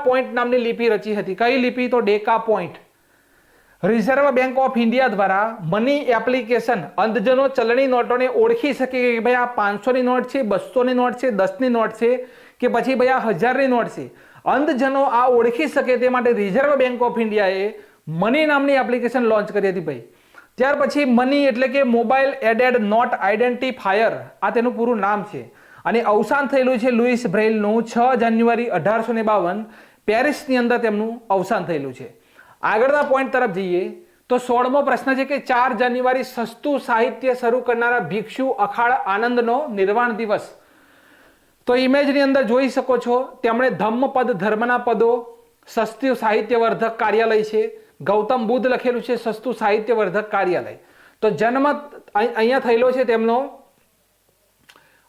પોઈન્ટ નામની લિપિ રચી હતી. કઈ લિપિ? તો ડેકા point. Reserve Bank of India દ્વારા મની એપ્લિકેશન અંધજનો ચલણી નોટોને ઓળખી શકે કે ભાઈ આ 500ની નોટ છે, 200ની નોટ છે, 10ની નોટ છે કે પછી ભાઈ આ 1000ની નોટ છે. અંધજનો આ ઓળખી શકે તે માટે રિઝર્વ બેંક ઓફ ઇન્ડિયાએ મની નામની એપ્લિકેશન લોન્ચ કરી હતી ભાઈ. ત્યાર પછી મની એટલે કે મોબાઈલ એડેડ નોટ આઈડેન્ટિફાયર, આ તેનું પૂરું નામ છે. અને અવસાન થયેલું છે લુઈસ બ્રેઇલનું 6 જાન્યુઆરી 1852 પેરિસની અંદર તેમનું અવસાન થયેલું છે. આગળના પોઈન્ટ તરફ જઈએ તો 16મો પ્રશ્ન છે કે 4 જાન્યુઆરી સસ્તું સાહિત્ય શરૂ કરનારા ભિક્ષુ અખાડ આનંદનો નિર્વાણ દિવસ. તો ઇમેજની અંદર જોઈ શકો છો તેમણે ધમ્મપદ ધર્મના પદો, સસ્તું સાહિત્યવર્ધક કાર્યાલય છે, ગૌતમ બુદ્ધ લખેલું છે સસ્તું સાહિત્યવર્ધક કાર્યાલય. તો જન્મ અહીંયા થયેલો છે તેમનો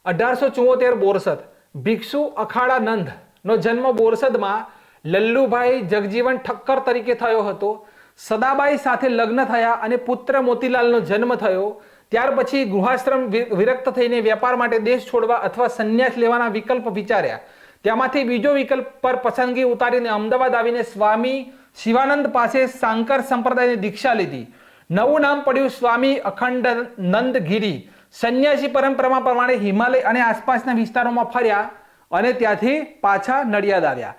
1874 બોરસદ. ભિક્ષુ અખાડાનંદ નો જન્મ બોરસદમાં લલ્લુભાઈ જગજીવન ઠક્કર તરીકે થયો હતો. સદાબાઈ સાથે લગ્ન થયા અને પુત્ર મોતીલાલનો જન્મ થયો. ત્યાર પછી ગૃહાશ્રમ વિરક્ત થઈને વેપાર માટે દેશ છોડવા અથવા સંન્યાસ લેવાના વિકલ્પ વિચાર્યા. ત્યાંમાંથી બીજો વિકલ્પ પર પસંદગી ઉતારીને અમદાવાદ આવીને સ્વામી શિવાનંદ પાસે સાંકર સંપ્રદાયની દીક્ષા લીધી. નવું નામ પડ્યું સ્વામી અખંડાનંદ ગિરી. સંન્યાસી પરંપરા પ્રમાણે હિમાલય અને આસપાસના વિસ્તારોમાં ફર્યા અને ત્યાંથી પાછા નડિયાદ આવ્યા.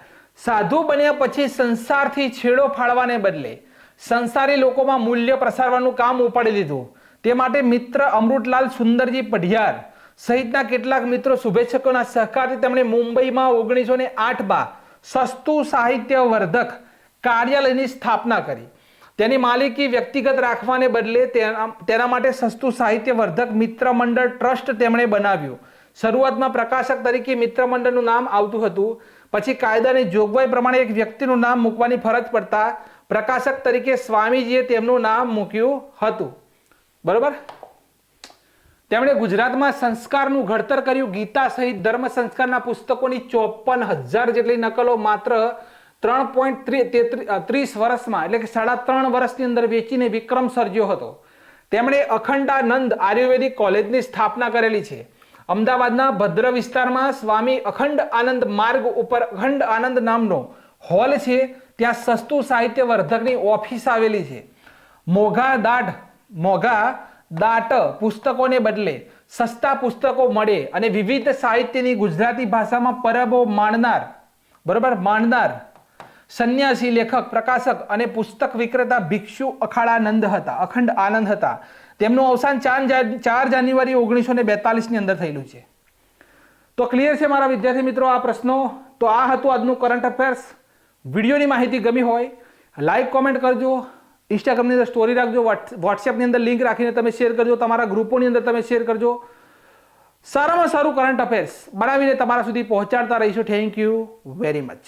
સાધુ બન્યા પછી સંસારથી છેડો ફાળવાને બદલે સંસારી લોકોમાં મૂલ્ય પ્રસારવાનું કામ ઉપાડી લીધું. તે માટે મિત્ર અમૃતલાલ સુંદરજી પઢિયાર સહિતના કેટલાક મિત્રો શુભેચ્છકોના સહકારથી તેમણે મુંબઈમાં 1908માં સસ્તું સાહિત્યવર્ધક કાર્યાલયની સ્થાપના કરી. તેની માલિકી વ્યક્તિગત રાખવાને બદલે તેના માટે સસ્તું સાહિત્યવર્ધક મિત્ર મંડળ ટ્રસ્ટ તેમણે બનાવ્યું. શરૂઆતમાં પ્રકાશક તરીકે મિત્ર મંડળનું નામ આવતું હતું. પછી કાયદાની જોગવાઈ પ્રમાણે એક વ્યક્તિનું નામ મૂકવાની ફરજ પડતા પ્રકાશક તરીકે સ્વામીજીએ તેમનું નામ મૂક્યું હતું. બરોબર. તેમણે ગુજરાતમાં સંસ્કારનું ઘડતર કર્યું. ગીતા સહિત ધર્મ સંસ્કારના પુસ્તકોની 54,000 જેટલી નકલો માત્ર 3.30 વર્ષમાં એટલે કે 3.5 વર્ષની અંદર વેચીને વિક્રમ સર્જ્યો હતો. તેમણે અખંડાનંદ આયુર્વેદિક કોલેજની સ્થાપના કરેલી છે. અમદાવાદના ભદ્ર વિસ્તારમાં સ્વામી અખંડ આનંદ માર્ગ ઉપર અખંડ આનંદ નામનો હોલ છે. ત્યાં સસ્તું સાહિત્યવર્ધકની ઓફિસ આવેલી છે. મોઘા દાટ પુસ્તકોને બદલે સસ્તા પુસ્તકો મળે અને વિવિધ સાહિત્યની ગુજરાતી ભાષામાં પરબો માણનાર સંન્યાસી લેખક, પ્રકાશક અને પુસ્તક વિક્રેતા ભિક્ષુ અખાડાનંદ હતા, અખંડ આનંદ હતા. તેમનું અવસાન 4 જાન્યુઆરી 1942 ની અંદર થયેલું છે. તો ક્લિયર છે મારા વિદ્યાર્થી મિત્રો આ પ્રશ્નો? તો આ હતું આજનું કરંટ અફેર્સ. વિડીયોની માહિતી ગમી હોય લાઈક કોમેન્ટ કરજો, ઇન્સ્ટાગ્રામની અંદર સ્ટોરી રાખજો, વોટ્સએપની અંદર લિંક રાખીને તમે શેર કરજો, તમારા ગ્રુપોની અંદર તમે શેર કરજો. સારામાં સારું કરંટ અફેર્સ બનાવીને તમારા સુધી પહોંચાડતા રહીશું. Thank you very much.